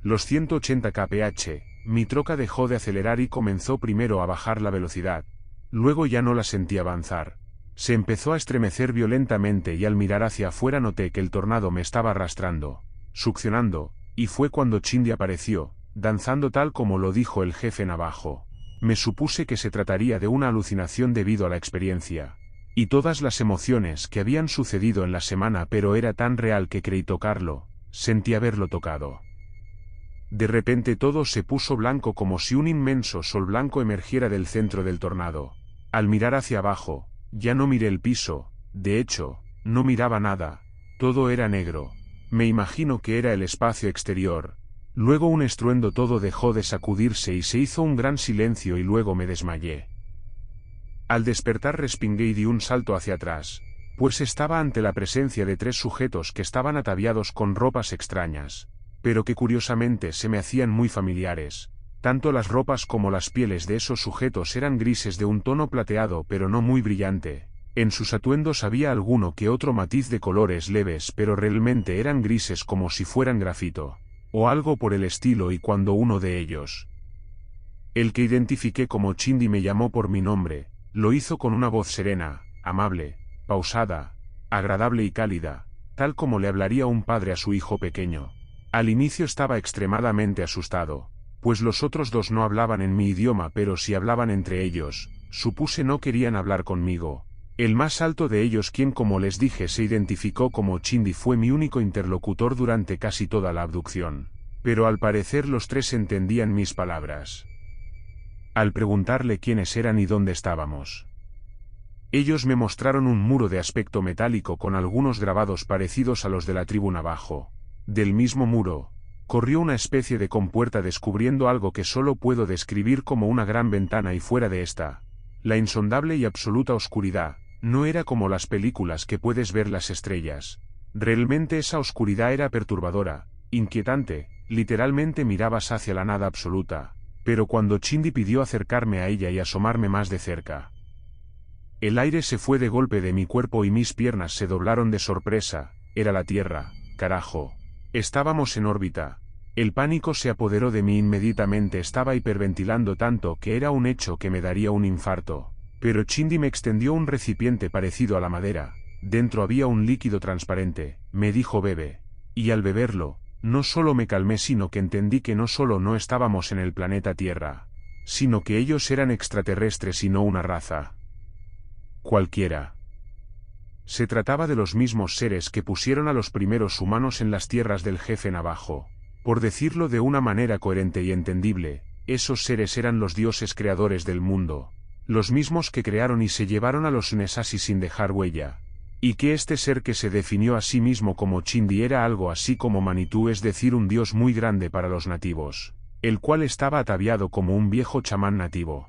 los 180 kph, mi troca dejó de acelerar y comenzó primero a bajar la velocidad. Luego ya no la sentí avanzar. Se empezó a estremecer violentamente y al mirar hacia afuera noté que el tornado me estaba arrastrando, succionando, y fue cuando Chindy apareció, danzando tal como lo dijo el jefe navajo. Me supuse que se trataría de una alucinación debido a la experiencia y todas las emociones que habían sucedido en la semana, pero era tan real que creí tocarlo, sentí haberlo tocado. De repente todo se puso blanco como si un inmenso sol blanco emergiera del centro del tornado. Al mirar hacia abajo, ya no miré el piso, de hecho, no miraba nada, todo era negro. Me imagino que era el espacio exterior. Luego un estruendo, todo dejó de sacudirse y se hizo un gran silencio y luego me desmayé. Al despertar respingué y di un salto hacia atrás, pues estaba ante la presencia de tres sujetos que estaban ataviados con ropas extrañas, pero que curiosamente se me hacían muy familiares. Tanto las ropas como las pieles de esos sujetos eran grises de un tono plateado pero no muy brillante. En sus atuendos había alguno que otro matiz de colores leves pero realmente eran grises como si fueran grafito o algo por el estilo, y cuando uno de ellos, el que identifiqué como Chindy, me llamó por mi nombre, lo hizo con una voz serena, amable, pausada, agradable y cálida, tal como le hablaría un padre a su hijo pequeño. Al inicio estaba extremadamente asustado, pues los otros dos no hablaban en mi idioma, pero si hablaban entre ellos, supuse no querían hablar conmigo. El más alto de ellos, quien como les dije se identificó como Chindy, fue mi único interlocutor durante casi toda la abducción, pero al parecer los tres entendían mis palabras. Al preguntarle quiénes eran y dónde estábamos, ellos me mostraron un muro de aspecto metálico con algunos grabados parecidos a los de la tribu navajo. Del mismo muro corrió una especie de compuerta descubriendo algo que solo puedo describir como una gran ventana, y fuera de esta, la insondable y absoluta oscuridad. No era como las películas que puedes ver las estrellas. Realmente esa oscuridad era perturbadora, inquietante, literalmente mirabas hacia la nada absoluta. Pero cuando Chindy pidió acercarme a ella y asomarme más de cerca, el aire se fue de golpe de mi cuerpo y mis piernas se doblaron de sorpresa. Era la Tierra, carajo. Estábamos en órbita. El pánico se apoderó de mí inmediatamente, estaba hiperventilando tanto que era un hecho que me daría un infarto. Pero Chindy me extendió un recipiente parecido a la madera. Dentro había un líquido transparente. Me dijo bebe. Y al beberlo, no solo me calmé, sino que entendí que no solo no estábamos en el planeta Tierra, sino que ellos eran extraterrestres y no una raza cualquiera. Se trataba de los mismos seres que pusieron a los primeros humanos en las tierras del jefe navajo. Por decirlo de una manera coherente y entendible, esos seres eran los dioses creadores del mundo. Los mismos que crearon y se llevaron a los Nesasi sin dejar huella. Y que este ser que se definió a sí mismo como Chindy era algo así como Manitou, es decir, un dios muy grande para los nativos, el cual estaba ataviado como un viejo chamán nativo.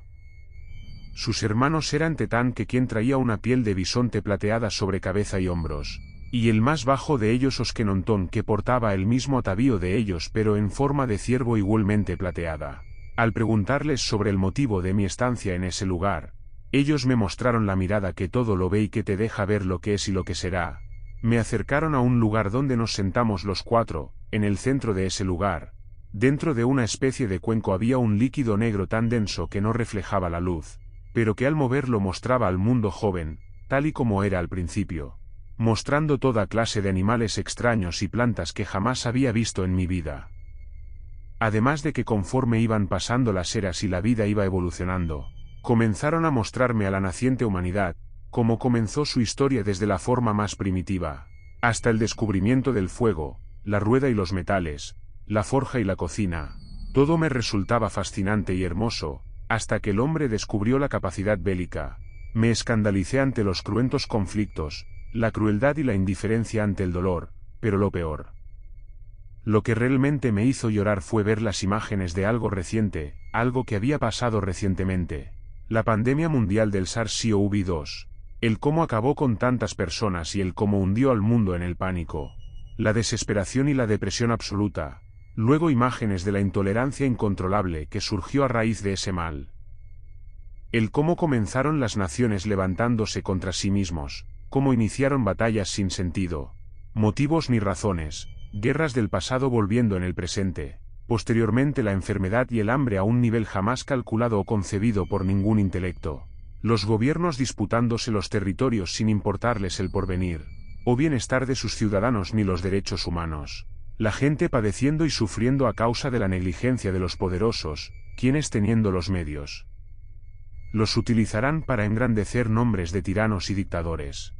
Sus hermanos eran Tetán, que quien traía una piel de bisonte plateada sobre cabeza y hombros, y el más bajo de ellos Osquenontón, que portaba el mismo atavío de ellos pero en forma de ciervo igualmente plateada. Al preguntarles sobre el motivo de mi estancia en ese lugar, ellos me mostraron la mirada que todo lo ve y que te deja ver lo que es y lo que será. Me acercaron a un lugar donde nos sentamos los cuatro. En el centro de ese lugar, dentro de una especie de cuenco, había un líquido negro tan denso que no reflejaba la luz, pero que al moverlo mostraba al mundo joven, tal y como era al principio, mostrando toda clase de animales extraños y plantas que jamás había visto en mi vida. Además de que conforme iban pasando las eras y la vida iba evolucionando, comenzaron a mostrarme a la naciente humanidad, cómo comenzó su historia desde la forma más primitiva, hasta el descubrimiento del fuego, la rueda y los metales, la forja y la cocina. Todo me resultaba fascinante y hermoso, hasta que el hombre descubrió la capacidad bélica, Me escandalicé ante los cruentos conflictos, la crueldad y la indiferencia ante el dolor, pero lo que realmente me hizo llorar fue ver las imágenes de algo reciente, algo que había pasado recientemente. La pandemia mundial del SARS-CoV-2. El cómo acabó con tantas personas y el cómo hundió al mundo en el pánico. La desesperación y la depresión absoluta. Luego imágenes de la intolerancia incontrolable que surgió a raíz de ese mal. El cómo comenzaron las naciones levantándose contra sí mismos, cómo iniciaron batallas sin sentido, motivos ni razones, guerras del pasado volviendo en el presente, posteriormente la enfermedad y el hambre a un nivel jamás calculado o concebido por ningún intelecto, los gobiernos disputándose los territorios sin importarles el porvenir, o bienestar de sus ciudadanos ni los derechos humanos, la gente padeciendo y sufriendo a causa de la negligencia de los poderosos, quienes teniendo los medios, los utilizarán para engrandecer nombres de tiranos y dictadores.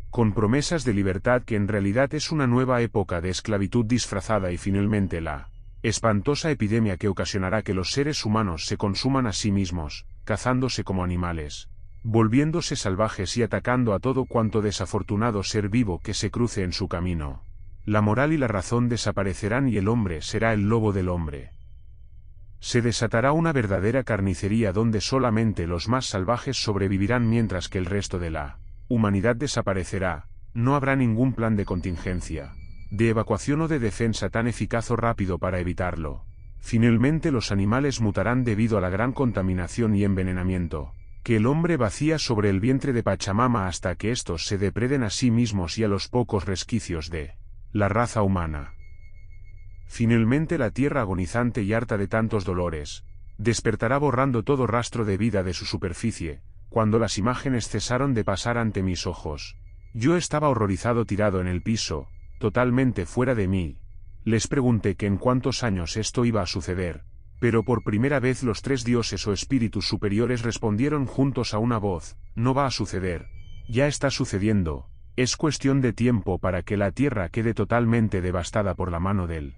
Con promesas de libertad que en realidad es una nueva época de esclavitud disfrazada y finalmente la espantosa epidemia que ocasionará que los seres humanos se consuman a sí mismos, cazándose como animales, volviéndose salvajes y atacando a todo cuanto desafortunado ser vivo que se cruce en su camino. La moral y la razón desaparecerán y el hombre será el lobo del hombre. Se desatará una verdadera carnicería donde solamente los más salvajes sobrevivirán mientras que el resto de la humanidad desaparecerá. No habrá ningún plan de contingencia, de evacuación o de defensa tan eficaz o rápido para evitarlo. Finalmente los animales mutarán debido a la gran contaminación y envenenamiento que el hombre vacía sobre el vientre de Pachamama hasta que estos se depreden a sí mismos y a los pocos resquicios de la raza humana. Finalmente la tierra agonizante y harta de tantos dolores, despertará borrando todo rastro de vida de su superficie. Cuando las imágenes cesaron de pasar ante mis ojos, yo estaba horrorizado tirado en el piso, totalmente fuera de mí. Les pregunté que en cuántos años esto iba a suceder, pero por primera vez los tres dioses o espíritus superiores respondieron juntos a una voz: no va a suceder, ya está sucediendo, es cuestión de tiempo para que la tierra quede totalmente devastada por la mano del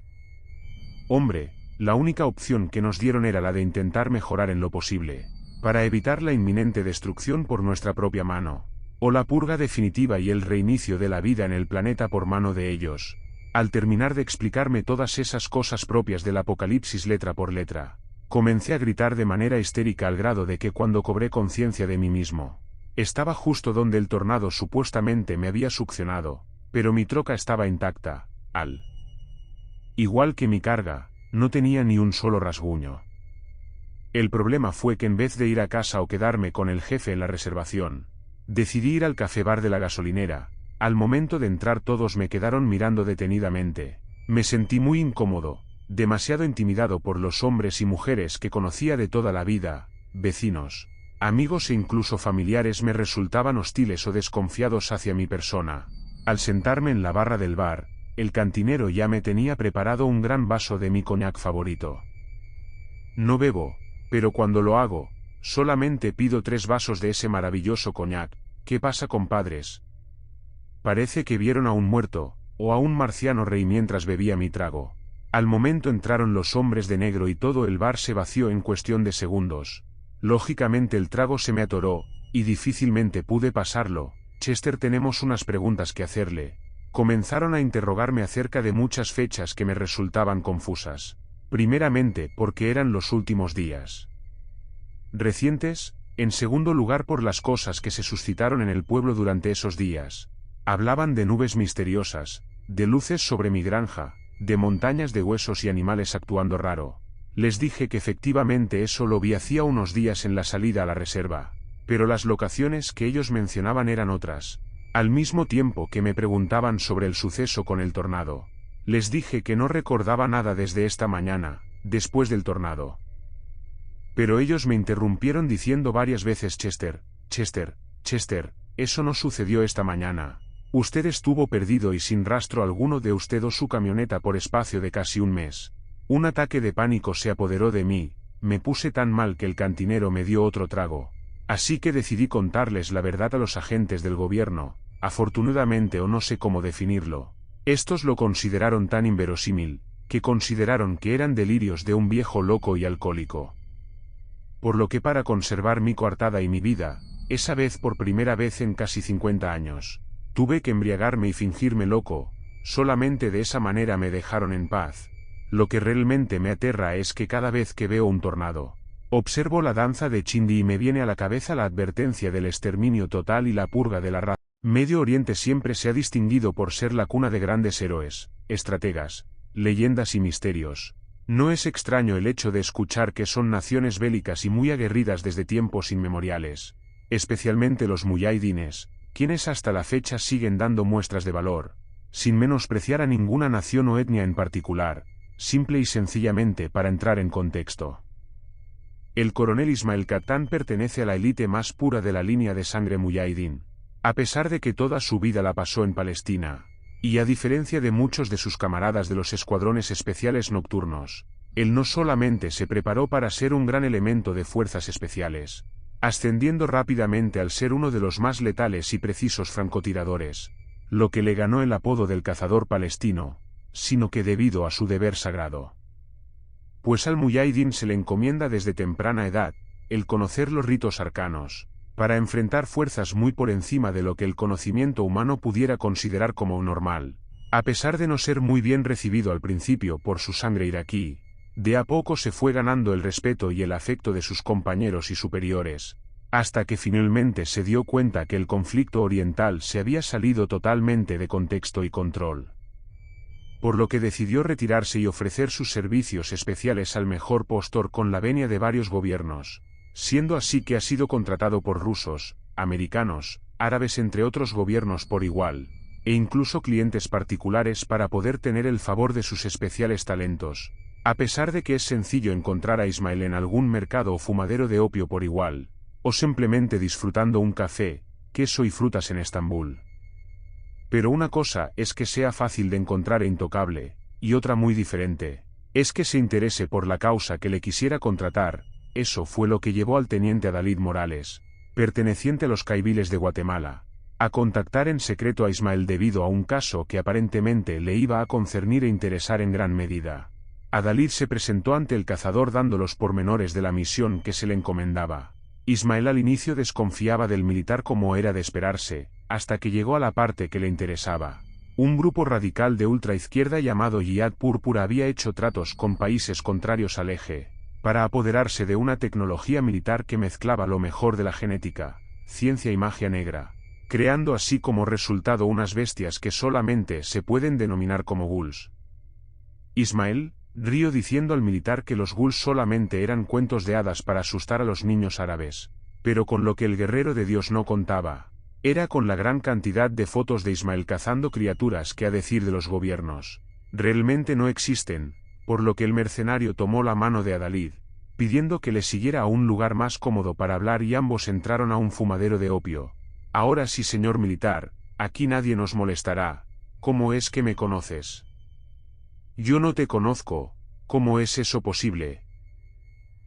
hombre. La única opción que nos dieron era la de intentar mejorar en lo posible, para evitar la inminente destrucción por nuestra propia mano, o la purga definitiva y el reinicio de la vida en el planeta por mano de ellos. Al terminar de explicarme todas esas cosas propias del Apocalipsis letra por letra, comencé a gritar de manera histérica al grado de que cuando cobré conciencia de mí mismo, estaba justo donde el tornado supuestamente me había succionado, pero mi troca estaba intacta, al igual que mi carga, no tenía ni un solo rasguño. El problema fue que en vez de ir a casa o quedarme con el jefe en la reservación, decidí ir al café bar de la gasolinera. Al momento de entrar todos me quedaron mirando detenidamente. Me sentí muy incómodo, demasiado intimidado por los hombres y mujeres que conocía de toda la vida, vecinos, amigos e incluso familiares me resultaban hostiles o desconfiados hacia mi persona. Al sentarme en la barra del bar, el cantinero ya me tenía preparado un gran vaso de mi coñac favorito. No bebo, pero cuando lo hago, solamente pido 3 vasos de ese maravilloso coñac. ¿Qué pasa, compadres? Parece que vieron a un muerto, o a un marciano rey mientras bebía mi trago. Al momento entraron los hombres de negro y todo el bar se vació en cuestión de segundos. Lógicamente el trago se me atoró, y difícilmente pude pasarlo. Chester, tenemos unas preguntas que hacerle. Comenzaron a interrogarme acerca de muchas fechas que me resultaban confusas. Primeramente, porque eran los últimos días recientes, en segundo lugar por las cosas que se suscitaron en el pueblo durante esos días. Hablaban de nubes misteriosas, de luces sobre mi granja, de montañas de huesos y animales actuando raro. Les dije que efectivamente eso lo vi hacía unos días en la salida a la reserva, pero las locaciones que ellos mencionaban eran otras. Al mismo tiempo que me preguntaban sobre el suceso con el tornado, les dije que no recordaba nada desde esta mañana, después del tornado. Pero ellos me interrumpieron diciendo varias veces: Chester, Chester, Chester, eso no sucedió esta mañana. Usted estuvo perdido y sin rastro alguno de usted o su camioneta por espacio de casi un mes. Un ataque de pánico se apoderó de mí, me puse tan mal que el cantinero me dio otro trago. Así que decidí contarles la verdad a los agentes del gobierno. Afortunadamente, o no sé cómo definirlo, estos lo consideraron tan inverosímil, que consideraron que eran delirios de un viejo loco y alcohólico. Por lo que para conservar mi coartada y mi vida, esa vez por primera vez en casi 50 años. Tuve que embriagarme y fingirme loco, solamente de esa manera me dejaron en paz. Lo que realmente me aterra es que cada vez que veo un tornado, observo la danza de Chindi y me viene a la cabeza la advertencia del exterminio total y la purga de la raza. Medio Oriente siempre se ha distinguido por ser la cuna de grandes héroes, estrategas, leyendas y misterios. No es extraño el hecho de escuchar que son naciones bélicas y muy aguerridas desde tiempos inmemoriales, especialmente los muyahidines, quienes hasta la fecha siguen dando muestras de valor, sin menospreciar a ninguna nación o etnia en particular, simple y sencillamente para entrar en contexto. El coronel Ismail Qahtán pertenece a la élite más pura de la línea de sangre muyahidín. A pesar de que toda su vida la pasó en Palestina, y a diferencia de muchos de sus camaradas de los escuadrones especiales nocturnos, él no solamente se preparó para ser un gran elemento de fuerzas especiales, ascendiendo rápidamente al ser uno de los más letales y precisos francotiradores, lo que le ganó el apodo del cazador palestino, sino que debido a su deber sagrado. Pues al muyahidín se le encomienda desde temprana edad, el conocer los ritos arcanos, para enfrentar fuerzas muy por encima de lo que el conocimiento humano pudiera considerar como normal. A pesar de no ser muy bien recibido al principio por su sangre iraquí, de a poco se fue ganando el respeto y el afecto de sus compañeros y superiores, hasta que finalmente se dio cuenta que el conflicto oriental se había salido totalmente de contexto y control. Por lo que decidió retirarse y ofrecer sus servicios especiales al mejor postor con la venia de varios gobiernos, siendo así que ha sido contratado por rusos, americanos, árabes entre otros gobiernos por igual, e incluso clientes particulares para poder tener el favor de sus especiales talentos, a pesar de que es sencillo encontrar a Ismail en algún mercado o fumadero de opio por igual, o simplemente disfrutando un café, queso y frutas en Estambul. Pero una cosa es que sea fácil de encontrar e intocable, y otra muy diferente, es que se interese por la causa que le quisiera contratar. Eso fue lo que llevó al teniente Adalid Morales, perteneciente a los caibiles de Guatemala, a contactar en secreto a Ismail debido a un caso que aparentemente le iba a concernir e interesar en gran medida. Adalid se presentó ante el cazador dando los pormenores de la misión que se le encomendaba. Ismail al inicio desconfiaba del militar como era de esperarse, hasta que llegó a la parte que le interesaba. Un grupo radical de ultraizquierda llamado Jihad Púrpura había hecho tratos con países contrarios al eje, para apoderarse de una tecnología militar que mezclaba lo mejor de la genética, ciencia y magia negra, creando así como resultado unas bestias que solamente se pueden denominar como ghouls. Ismail rió diciendo al militar que los ghouls solamente eran cuentos de hadas para asustar a los niños árabes, pero con lo que el guerrero de Dios no contaba, era con la gran cantidad de fotos de Ismail cazando criaturas que a decir de los gobiernos, realmente no existen. Por lo que el mercenario tomó la mano de Adalid, pidiendo que le siguiera a un lugar más cómodo para hablar y ambos entraron a un fumadero de opio. Ahora sí, señor militar, aquí nadie nos molestará. ¿Cómo es que me conoces? Yo no te conozco, ¿cómo es eso posible?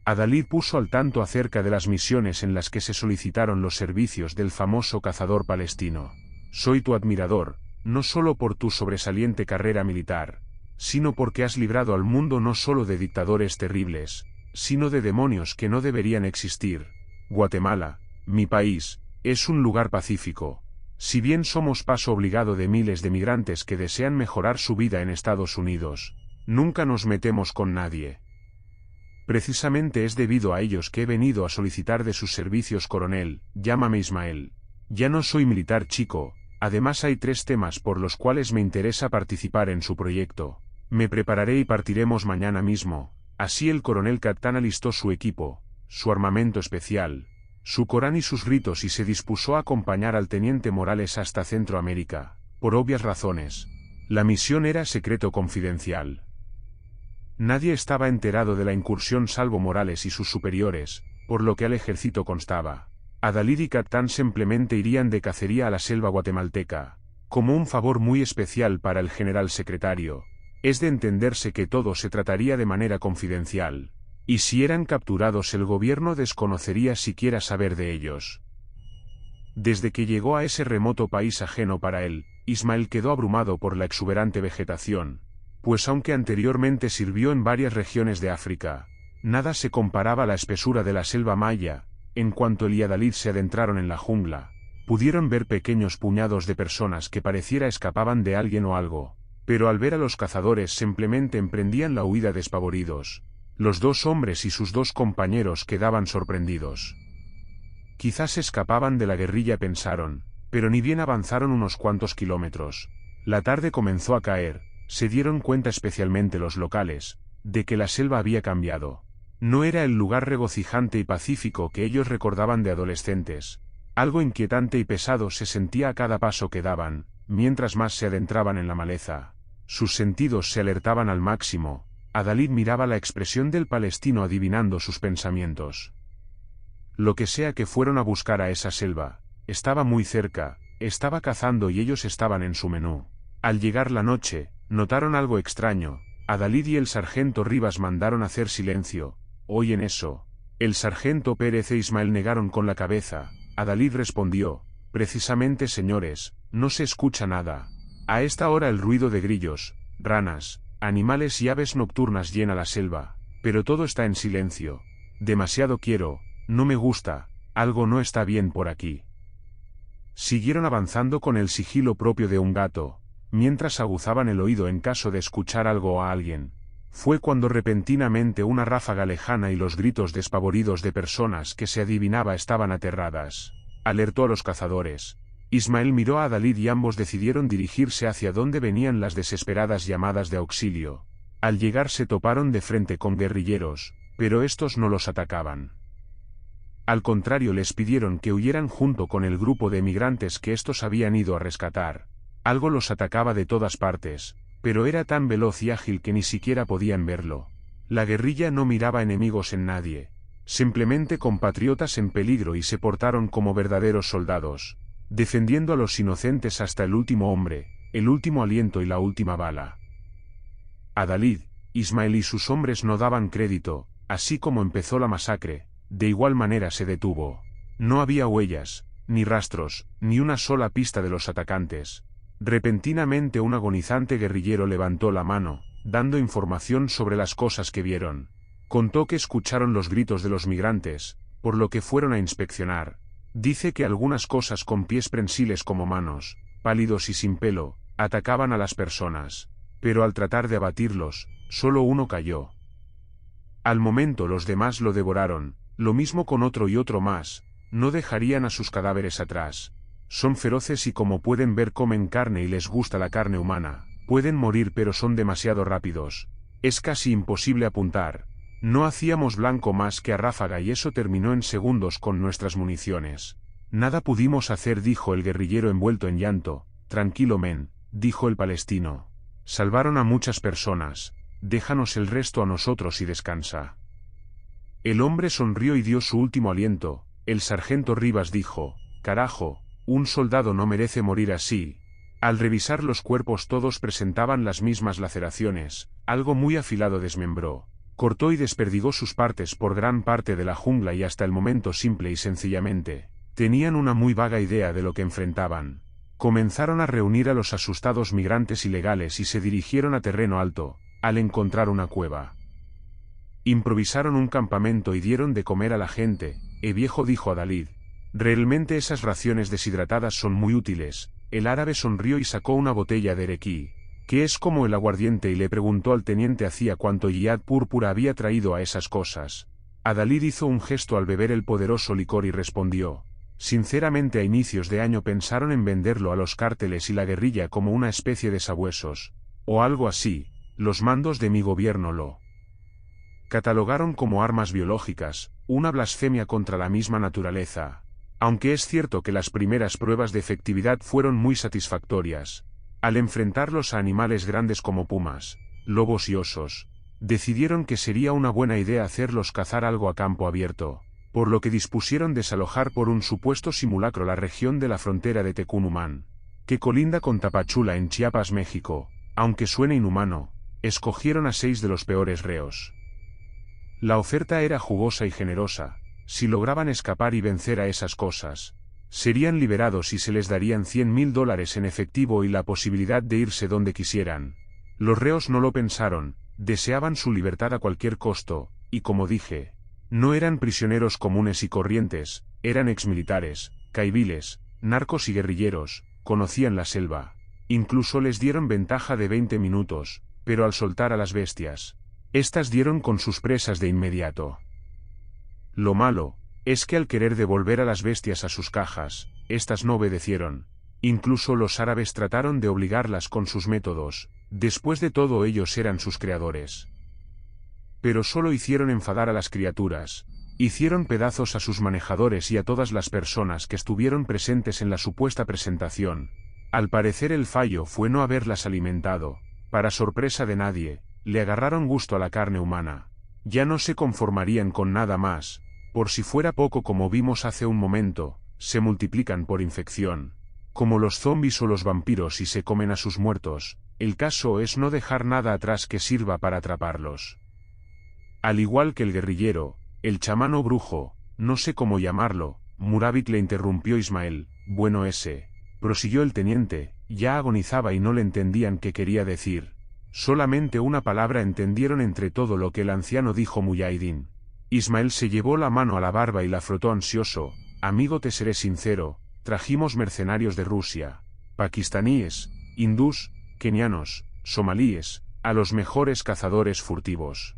Adalid puso al tanto acerca de las misiones en las que se solicitaron los servicios del famoso cazador palestino. Soy tu admirador, no solo por tu sobresaliente carrera militar, sino porque has librado al mundo no solo de dictadores terribles, sino de demonios que no deberían existir. Guatemala, mi país, es un lugar pacífico. Si bien somos paso obligado de miles de migrantes que desean mejorar su vida en Estados Unidos, nunca nos metemos con nadie. Precisamente es debido a ellos que he venido a solicitar de sus servicios, coronel. Llámame Ismael. Ya no soy militar, chico. Además hay 3 temas por los cuales me interesa participar en su proyecto. Me prepararé y partiremos mañana mismo. Así el coronel Qahtán alistó su equipo, su armamento especial, su Corán y sus ritos y se dispuso a acompañar al teniente Morales hasta Centroamérica, por obvias razones. La misión era secreto confidencial. Nadie estaba enterado de la incursión salvo Morales y sus superiores, por lo que al ejército constaba. Adalid y Qahtán simplemente irían de cacería a la selva guatemalteca, como un favor muy especial para el general secretario. Es de entenderse que todo se trataría de manera confidencial, y si eran capturados el gobierno desconocería siquiera saber de ellos. Desde que llegó a ese remoto país ajeno para él, Ismail quedó abrumado por la exuberante vegetación, pues aunque anteriormente sirvió en varias regiones de África, nada se comparaba a la espesura de la selva maya, En cuanto él y Adalid se adentraron en la jungla, pudieron ver pequeños puñados de personas que pareciera escapaban de alguien o algo, pero al ver a los cazadores simplemente emprendían la huida despavoridos. Los dos hombres y sus dos compañeros quedaban sorprendidos. Quizás escapaban de la guerrilla, pensaron, pero ni bien avanzaron unos cuantos kilómetros. La tarde comenzó a caer, se dieron cuenta especialmente los locales, de que la selva había cambiado. No era el lugar regocijante y pacífico que ellos recordaban de adolescentes. Algo inquietante y pesado se sentía a cada paso que daban, mientras más se adentraban en la maleza. Sus sentidos se alertaban al máximo. Adalid miraba la expresión del palestino adivinando sus pensamientos. Lo que sea que fueron a buscar a esa selva, estaba muy cerca, estaba cazando y ellos estaban en su menú. Al llegar la noche, notaron algo extraño. Adalid y el sargento Rivas mandaron hacer silencio. Oyen eso. El sargento Pérez e Ismael negaron con la cabeza. Adalid respondió, precisamente señores, no se escucha nada. A esta hora el ruido de grillos, ranas, animales y aves nocturnas llena la selva, pero todo está en silencio. Demasiado quiero, no me gusta, algo no está bien por aquí. Siguieron avanzando con el sigilo propio de un gato, mientras aguzaban el oído en caso de escuchar algo o a alguien. Fue cuando repentinamente una ráfaga lejana y los gritos despavoridos de personas que se adivinaba estaban aterradas, alertó a los cazadores. Ismael miró a Adalid y ambos decidieron dirigirse hacia donde venían las desesperadas llamadas de auxilio. Al llegar se toparon de frente con guerrilleros, pero estos no los atacaban. Al contrario, les pidieron que huyeran junto con el grupo de emigrantes que estos habían ido a rescatar. Algo los atacaba de todas partes, pero era tan veloz y ágil que ni siquiera podían verlo. La guerrilla no miraba enemigos en nadie, simplemente compatriotas en peligro, y se portaron como verdaderos soldados, defendiendo a los inocentes hasta el último hombre, el último aliento y la última bala. Adalid, Ismael y sus hombres no daban crédito. Así como empezó la masacre, de igual manera se detuvo. No había huellas, ni rastros, ni una sola pista de los atacantes. Repentinamente un agonizante guerrillero levantó la mano, dando información sobre las cosas que vieron. Contó que escucharon los gritos de los migrantes, por lo que fueron a inspeccionar. Dice que algunas cosas con pies prensiles como manos, pálidos y sin pelo, atacaban a las personas, pero al tratar de abatirlos, solo uno cayó. Al momento los demás lo devoraron, lo mismo con otro y otro más, no dejarían a sus cadáveres atrás. Son feroces y como pueden ver comen carne y les gusta la carne humana. Pueden morir pero son demasiado rápidos. Es casi imposible apuntar. No hacíamos blanco más que a ráfaga y eso terminó en segundos con nuestras municiones. Nada pudimos hacer, dijo el guerrillero envuelto en llanto. Tranquilo, men, dijo el palestino. Salvaron a muchas personas. Déjanos el resto a nosotros y descansa. El hombre sonrió y dio su último aliento. El sargento Rivas dijo, carajo, un soldado no merece morir así. Al revisar los cuerpos todos presentaban las mismas laceraciones, algo muy afilado desmembró, cortó y desperdigó sus partes por gran parte de la jungla y hasta el momento simple y sencillamente, tenían una muy vaga idea de lo que enfrentaban. Comenzaron a reunir a los asustados migrantes ilegales y se dirigieron a terreno alto, al encontrar una cueva. Improvisaron un campamento y dieron de comer a la gente. Viejo, dijo Adalid, realmente esas raciones deshidratadas son muy útiles. El árabe sonrió y sacó una botella de erequí, que es como el aguardiente, y le preguntó al teniente hacía cuánto Yad Púrpura había traído a esas cosas. Adalid hizo un gesto al beber el poderoso licor y respondió, sinceramente a inicios de año pensaron en venderlo a los cárteles y la guerrilla como una especie de sabuesos, o algo así. Los mandos de mi gobierno lo catalogaron como armas biológicas, una blasfemia contra la misma naturaleza. Aunque es cierto que las primeras pruebas de efectividad fueron muy satisfactorias, al enfrentarlos a animales grandes como pumas, lobos y osos, decidieron que sería una buena idea hacerlos cazar algo a campo abierto, por lo que dispusieron desalojar por un supuesto simulacro la región de la frontera de Tecunumán, que colinda con Tapachula en Chiapas, México. Aunque suene inhumano, escogieron a 6 de los peores reos. La oferta era jugosa y generosa. Si lograban escapar y vencer a esas cosas, serían liberados y se les darían $100,000 en efectivo y la posibilidad de irse donde quisieran. Los reos no lo pensaron, deseaban su libertad a cualquier costo, y como dije, No eran prisioneros comunes y corrientes, eran exmilitares, caiviles, narcos y guerrilleros, conocían la selva. Incluso les dieron ventaja de 20 minutos, pero al soltar a las bestias, estas dieron con sus presas de inmediato. Lo malo es que al querer devolver a las bestias a sus cajas, estas no obedecieron. Incluso los árabes trataron de obligarlas con sus métodos, después de todo ellos eran sus creadores. Pero solo hicieron enfadar a las criaturas, hicieron pedazos a sus manejadores y a todas las personas que estuvieron presentes en la supuesta presentación. Al parecer el fallo fue no haberlas alimentado. Para sorpresa de nadie, le agarraron gusto a la carne humana. Ya no se conformarían con nada más. Por si fuera poco, como vimos hace un momento, se multiplican por infección. Como los zombis o los vampiros, y se comen a sus muertos. El caso es no dejar nada atrás que sirva para atraparlos. Al igual que el guerrillero, el chamán o brujo, no sé cómo llamarlo, Murabit, le interrumpió Ismael. Bueno, prosiguió el teniente, ya agonizaba y no le entendían qué quería decir. Solamente una palabra entendieron entre todo lo que el anciano dijo. Muyahidín. Ismael se llevó la mano a la barba y la frotó ansioso. Amigo, te seré sincero, trajimos mercenarios de Rusia, pakistaníes, hindús, kenianos, somalíes, a los mejores cazadores furtivos.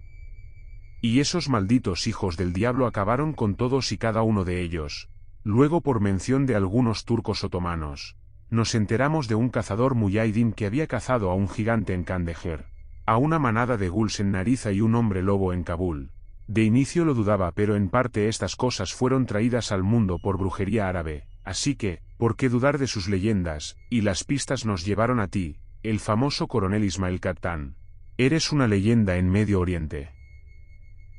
Y esos malditos hijos del diablo acabaron con todos y cada uno de ellos. Luego, por mención de algunos turcos otomanos, nos enteramos de un cazador muyahidín que había cazado a un gigante en Kandahar, a una manada de guls en Nariza y un hombre lobo en Kabul. De inicio lo dudaba, pero en parte estas cosas fueron traídas al mundo por brujería árabe, así que, ¿por qué dudar de sus leyendas? Y las pistas nos llevaron a ti, el famoso coronel Ismael Khattan. Eres una leyenda en Medio Oriente.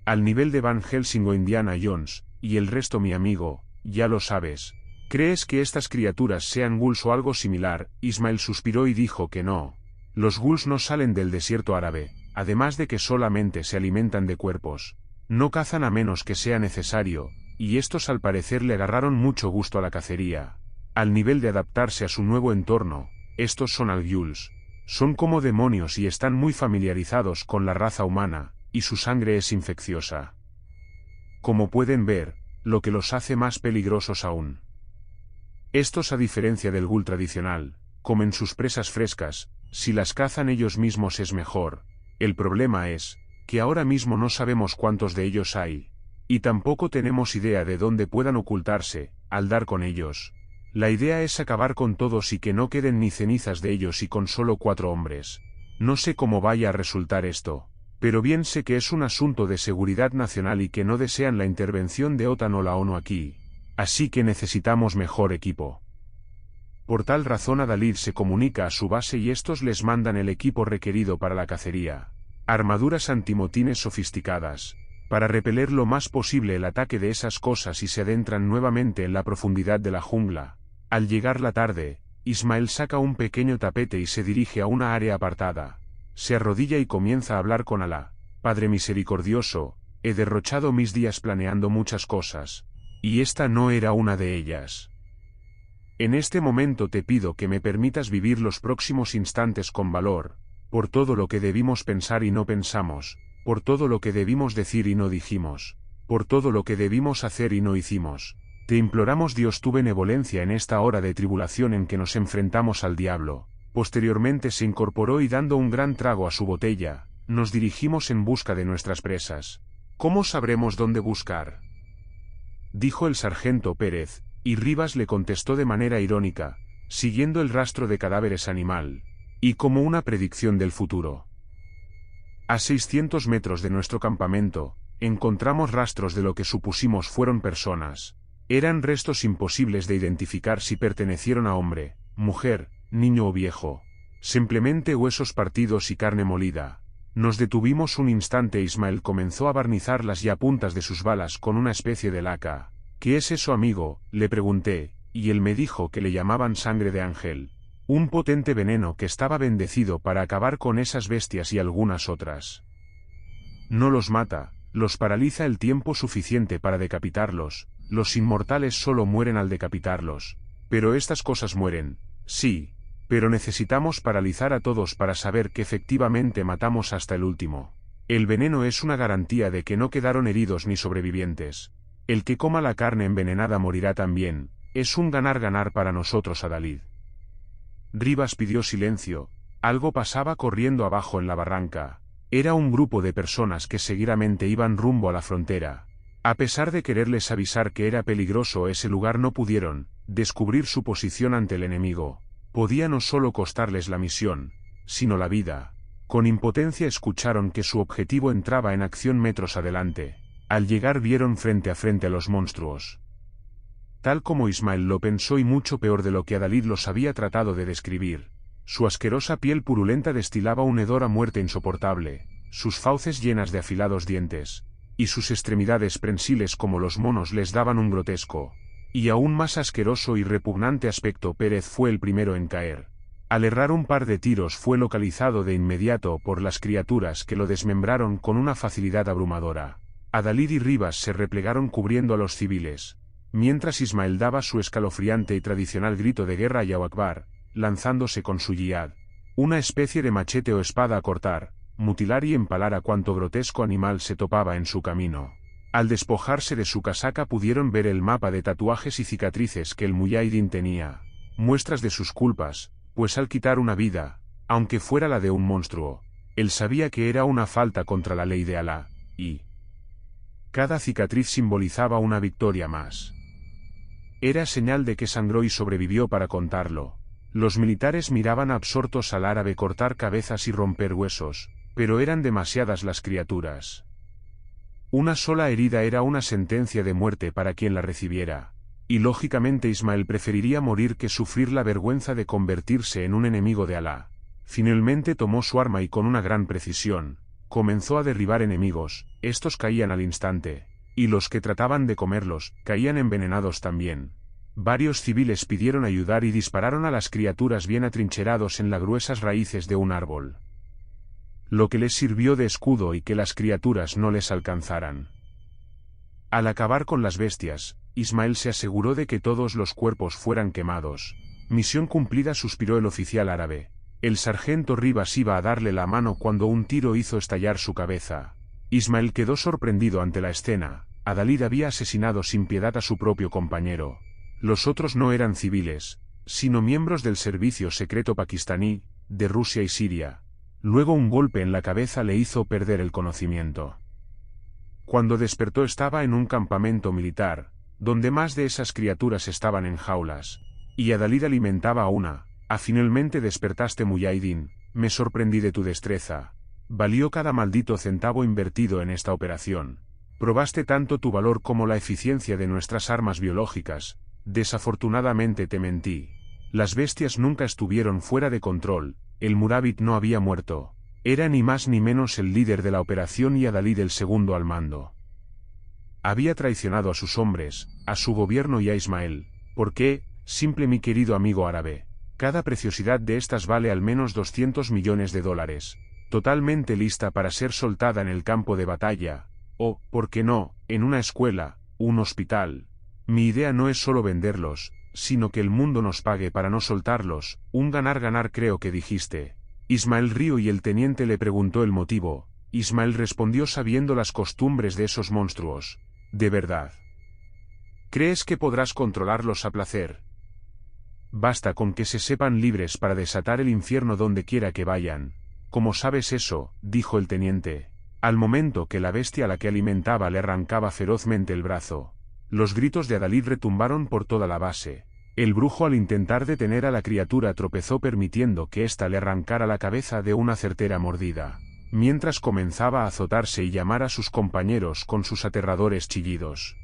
Al nivel de Van Helsing o Indiana Jones, y el resto, mi amigo, ya lo sabes. ¿Crees que estas criaturas sean ghouls o algo similar? Ismael suspiró y dijo que no. Los ghouls no salen del desierto árabe, además de que solamente se alimentan de cuerpos. No cazan a menos que sea necesario, y estos al parecer le agarraron mucho gusto a la cacería. Al nivel de adaptarse a su nuevo entorno, estos son al-ghouls. Son como demonios y están muy familiarizados con la raza humana, y su sangre es infecciosa. Como pueden ver, lo que los hace más peligrosos aún. Estos, a diferencia del ghoul tradicional, comen sus presas frescas. Si las cazan ellos mismos es mejor. El problema es que ahora mismo no sabemos cuántos de ellos hay, y tampoco tenemos idea de dónde puedan ocultarse. Al dar con ellos, la idea es acabar con todos y que no queden ni cenizas de ellos, y con solo 4 hombres. No sé cómo vaya a resultar esto, pero bien sé que es un asunto de seguridad nacional y que no desean la intervención de OTAN o la ONU aquí, así que necesitamos mejor equipo. Por tal razón Adalid se comunica a su base y estos les mandan el equipo requerido para la cacería. Armaduras antimotines sofisticadas, para repeler lo más posible el ataque de esas cosas, y se adentran nuevamente en la profundidad de la jungla. Al llegar la tarde, Ismael saca un pequeño tapete y se dirige a una área apartada. Se arrodilla y comienza a hablar con Alá. Padre misericordioso, he derrochado mis días planeando muchas cosas, y esta no era una de ellas. En este momento te pido que me permitas vivir los próximos instantes con valor, por todo lo que debimos pensar y no pensamos, por todo lo que debimos decir y no dijimos, por todo lo que debimos hacer y no hicimos. Te imploramos, Dios, tu benevolencia en esta hora de tribulación en que nos enfrentamos al diablo. Posteriormente se incorporó y, dando un gran trago a su botella, nos dirigimos en busca de nuestras presas. ¿Cómo sabremos dónde buscar?, dijo el sargento Pérez, y Rivas le contestó de manera irónica, siguiendo el rastro de cadáveres animal, y como una predicción del futuro. A 600 metros de nuestro campamento, encontramos rastros de lo que supusimos fueron personas. Eran restos imposibles de identificar si pertenecieron a hombre, mujer, niño o viejo. Simplemente huesos partidos y carne molida. Nos detuvimos un instante. Ismael comenzó a barnizar las ya puntas de sus balas con una especie de laca. ¿Qué es eso, amigo?, le pregunté, y él me dijo que le llamaban sangre de ángel. Un potente veneno que estaba bendecido para acabar con esas bestias y algunas otras. No los mata, los paraliza el tiempo suficiente para decapitarlos. Los inmortales solo mueren al decapitarlos. Pero estas cosas mueren, sí, pero necesitamos paralizar a todos para saber que efectivamente matamos hasta el último. El veneno es una garantía de que no quedaron heridos ni sobrevivientes. El que coma la carne envenenada morirá también. Es un ganar-ganar para nosotros, Adalid. Rivas pidió silencio. Algo pasaba corriendo abajo en la barranca. Era un grupo de personas que seguidamente iban rumbo a la frontera. A pesar de quererles avisar que era peligroso ese lugar, no pudieron descubrir su posición ante el enemigo. Podía no solo costarles la misión, sino la vida. Con impotencia escucharon que su objetivo entraba en acción metros adelante. Al llegar vieron frente a frente a los monstruos. Tal como Ismael lo pensó y mucho peor de lo que Adalid los había tratado de describir. Su asquerosa piel purulenta destilaba un hedor a muerte insoportable, sus fauces llenas de afilados dientes, y sus extremidades prensiles como los monos les daban un grotesco y aún más asqueroso y repugnante aspecto. Pérez fue el primero en caer. Al errar un par de tiros fue localizado de inmediato por las criaturas que lo desmembraron con una facilidad abrumadora. Adalid y Rivas se replegaron cubriendo a los civiles, mientras Ismael daba su escalofriante y tradicional grito de guerra Allahu Akbar, lanzándose con su yihad, una especie de machete o espada a cortar, mutilar y empalar a cuanto grotesco animal se topaba en su camino. Al despojarse de su casaca pudieron ver el mapa de tatuajes y cicatrices que el muyahidín tenía, muestras de sus culpas, pues al quitar una vida, aunque fuera la de un monstruo, él sabía que era una falta contra la ley de Alá, y cada cicatriz simbolizaba una victoria más. Era señal de que sangró y sobrevivió para contarlo. Los militares miraban absortos al árabe cortar cabezas y romper huesos, pero eran demasiadas las criaturas. Una sola herida era una sentencia de muerte para quien la recibiera, y lógicamente Ismael preferiría morir que sufrir la vergüenza de convertirse en un enemigo de Alá. Finalmente tomó su arma y con una gran precisión comenzó a derribar enemigos. Estos caían al instante, y los que trataban de comerlos caían envenenados también. Varios civiles pidieron ayudar y dispararon a las criaturas bien atrincherados en las gruesas raíces de un árbol, lo que les sirvió de escudo y que las criaturas no les alcanzaran. Al acabar con las bestias, Ismael se aseguró de que todos los cuerpos fueran quemados. Misión cumplida, suspiró el oficial árabe. El sargento Rivas iba a darle la mano cuando un tiro hizo estallar su cabeza. Ismael quedó sorprendido ante la escena. Adalid había asesinado sin piedad a su propio compañero. Los otros no eran civiles, sino miembros del servicio secreto pakistaní, de Rusia y Siria. Luego un golpe en la cabeza le hizo perder el conocimiento. Cuando despertó estaba en un campamento militar, donde más de esas criaturas estaban en jaulas, y Adalid alimentaba a una. Finalmente despertaste, muyahidín, me sorprendí de tu destreza. Valió cada maldito centavo invertido en esta operación. Probaste tanto tu valor como la eficiencia de nuestras armas biológicas. Desafortunadamente te mentí. Las bestias nunca estuvieron fuera de control, el Murabit no había muerto. Era ni más ni menos el líder de la operación y Adalid el segundo al mando. Había traicionado a sus hombres, a su gobierno y a Ismael. ¿Por qué? Simple, mi querido amigo árabe. Cada preciosidad de estas vale al menos 200 millones de dólares, totalmente lista para ser soltada en el campo de batalla, o, ¿por qué no?, en una escuela, un hospital. Mi idea no es solo venderlos, sino que el mundo nos pague para no soltarlos, un ganar-ganar, creo que dijiste. Ismael rió y el teniente le preguntó el motivo. Ismael respondió sabiendo las costumbres de esos monstruos. ¿De verdad crees que podrás controlarlos a placer? Basta con que se sepan libres para desatar el infierno donde quiera que vayan. ¿Cómo sabes eso?, dijo el teniente. Al momento que la bestia a la que alimentaba le arrancaba ferozmente el brazo. Los gritos de Adalid retumbaron por toda la base. El brujo, al intentar detener a la criatura, tropezó permitiendo que ésta le arrancara la cabeza de una certera mordida, mientras comenzaba a azotarse y llamar a sus compañeros con sus aterradores chillidos.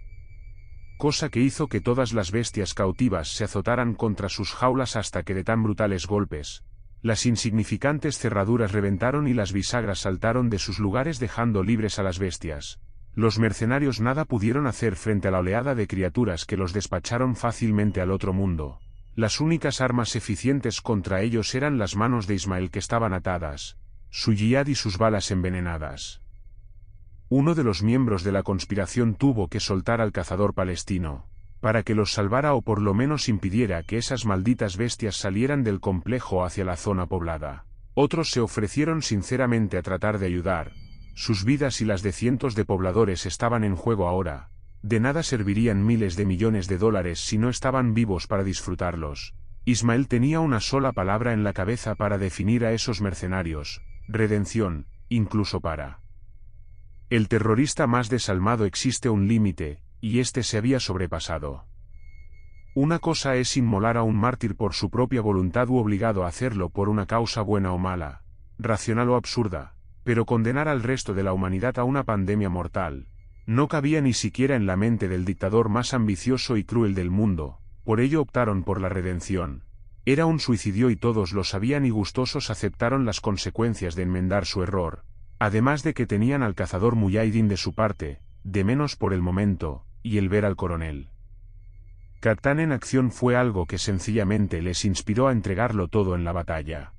Cosa que hizo que todas las bestias cautivas se azotaran contra sus jaulas hasta que de tan brutales golpes, las insignificantes cerraduras reventaron y las bisagras saltaron de sus lugares dejando libres a las bestias. Los mercenarios nada pudieron hacer frente a la oleada de criaturas que los despacharon fácilmente al otro mundo. Las únicas armas eficientes contra ellos eran las manos de Ismael, que estaban atadas, su yihad y sus balas envenenadas. Uno de los miembros de la conspiración tuvo que soltar al cazador palestino, para que los salvara o por lo menos impidiera que esas malditas bestias salieran del complejo hacia la zona poblada. Otros se ofrecieron sinceramente a tratar de ayudar. sus vidas y las de cientos de pobladores estaban en juego ahora. De nada servirían miles de millones de dólares si no estaban vivos para disfrutarlos. Ismael tenía una sola palabra en la cabeza para definir a esos mercenarios: redención, incluso para el terrorista más desalmado existe un límite, y este se había sobrepasado. Una cosa es inmolar a un mártir por su propia voluntad u obligado a hacerlo por una causa buena o mala, racional o absurda, pero condenar al resto de la humanidad a una pandemia mortal no cabía ni siquiera en la mente del dictador más ambicioso y cruel del mundo. Por ello optaron por la redención. Era un suicidio y todos lo sabían y gustosos aceptaron las consecuencias de enmendar su error, además de que tenían al cazador Muyahideen de su parte, de menos por el momento, y el ver al coronel Khattan en acción fue algo que sencillamente les inspiró a entregarlo todo en la batalla.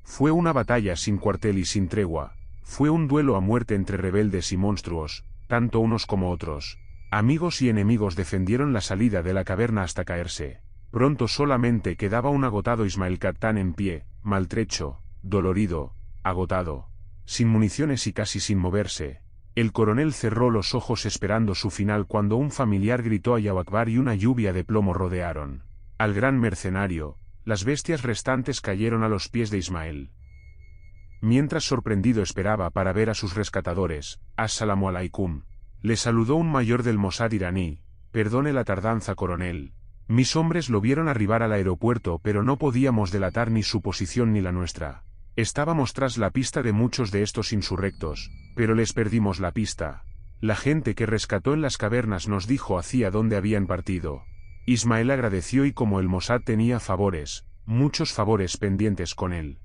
Fue una batalla sin cuartel y sin tregua, fue un duelo a muerte entre rebeldes y monstruos, tanto unos como otros. Amigos y enemigos defendieron la salida de la caverna hasta caerse. Pronto solamente quedaba un agotado Ismael Khattan en pie, maltrecho, dolorido, agotado, sin municiones y casi sin moverse. El coronel cerró los ojos esperando su final cuando un familiar gritó Allahu Akbar y una lluvia de plomo rodearon al gran mercenario. Las bestias restantes cayeron a los pies de Ismael. Mientras sorprendido esperaba para ver a sus rescatadores, Assalamu alaikum, le saludó un mayor del Mossad iraní: perdone la tardanza, coronel. Mis hombres lo vieron arribar al aeropuerto, pero no podíamos delatar ni su posición ni la nuestra. Estábamos tras la pista de muchos de estos insurrectos, pero les perdimos la pista. La gente que rescató en las cavernas nos dijo hacia dónde habían partido. Ismael agradeció y como el Mossad tenía favores, muchos favores pendientes con él,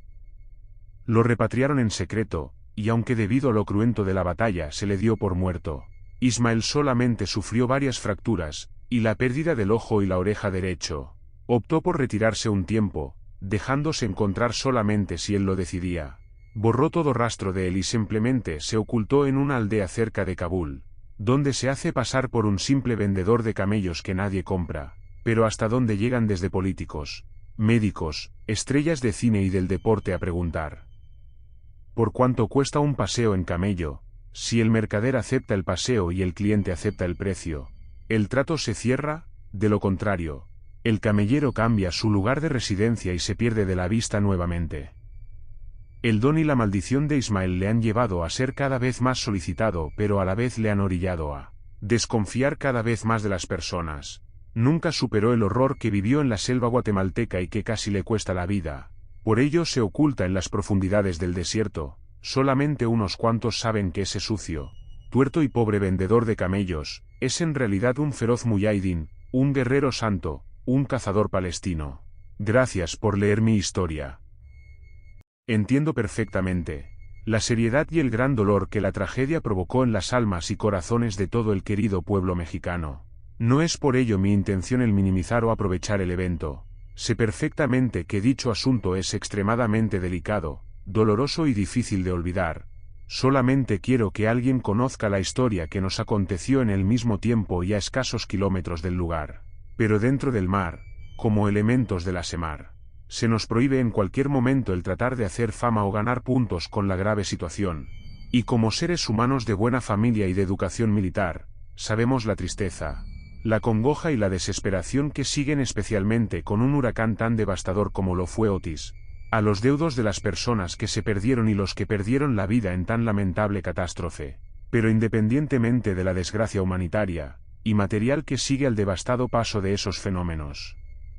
lo repatriaron en secreto, y aunque debido a lo cruento de la batalla se le dio por muerto, Ismael solamente sufrió varias fracturas, y la pérdida del ojo y la oreja derecho. Optó por retirarse un tiempo, dejándose encontrar solamente si él lo decidía. Borró todo rastro de él y simplemente se ocultó en una aldea cerca de Kabul, donde se hace pasar por un simple vendedor de camellos que nadie compra, pero hasta donde llegan desde políticos, médicos, estrellas de cine y del deporte a preguntar por cuánto cuesta un paseo en camello. Si el mercader acepta el paseo y el cliente acepta el precio, el trato se cierra. De lo contrario, el camellero cambia su lugar de residencia y se pierde de la vista nuevamente. El don y la maldición de Ismael le han llevado a ser cada vez más solicitado, pero a la vez le han orillado a desconfiar cada vez más de las personas. Nunca superó el horror que vivió en la selva guatemalteca y que casi le cuesta la vida. Por ello se oculta en las profundidades del desierto. Solamente unos cuantos saben que ese sucio, tuerto y pobre vendedor de camellos es en realidad un feroz Muyahideen, un guerrero santo, un cazador palestino. Gracias por leer mi historia. Entiendo perfectamente la seriedad y el gran dolor que la tragedia provocó en las almas y corazones de todo el querido pueblo mexicano. No es por ello mi intención el minimizar o aprovechar el evento. Sé perfectamente que dicho asunto es extremadamente delicado, doloroso y difícil de olvidar. Solamente quiero que alguien conozca la historia que nos aconteció en el mismo tiempo y a escasos kilómetros del lugar. Pero dentro del mar, como elementos de la SEMAR, se nos prohíbe en cualquier momento el tratar de hacer fama o ganar puntos con la grave situación. Y como seres humanos de buena familia y de educación militar, sabemos la tristeza, la congoja y la desesperación que siguen especialmente con un huracán tan devastador como lo fue Otis. A los deudos de las personas que se perdieron y los que perdieron la vida en tan lamentable catástrofe. Pero independientemente de la desgracia humanitaria y material que sigue al devastado paso de esos fenómenos,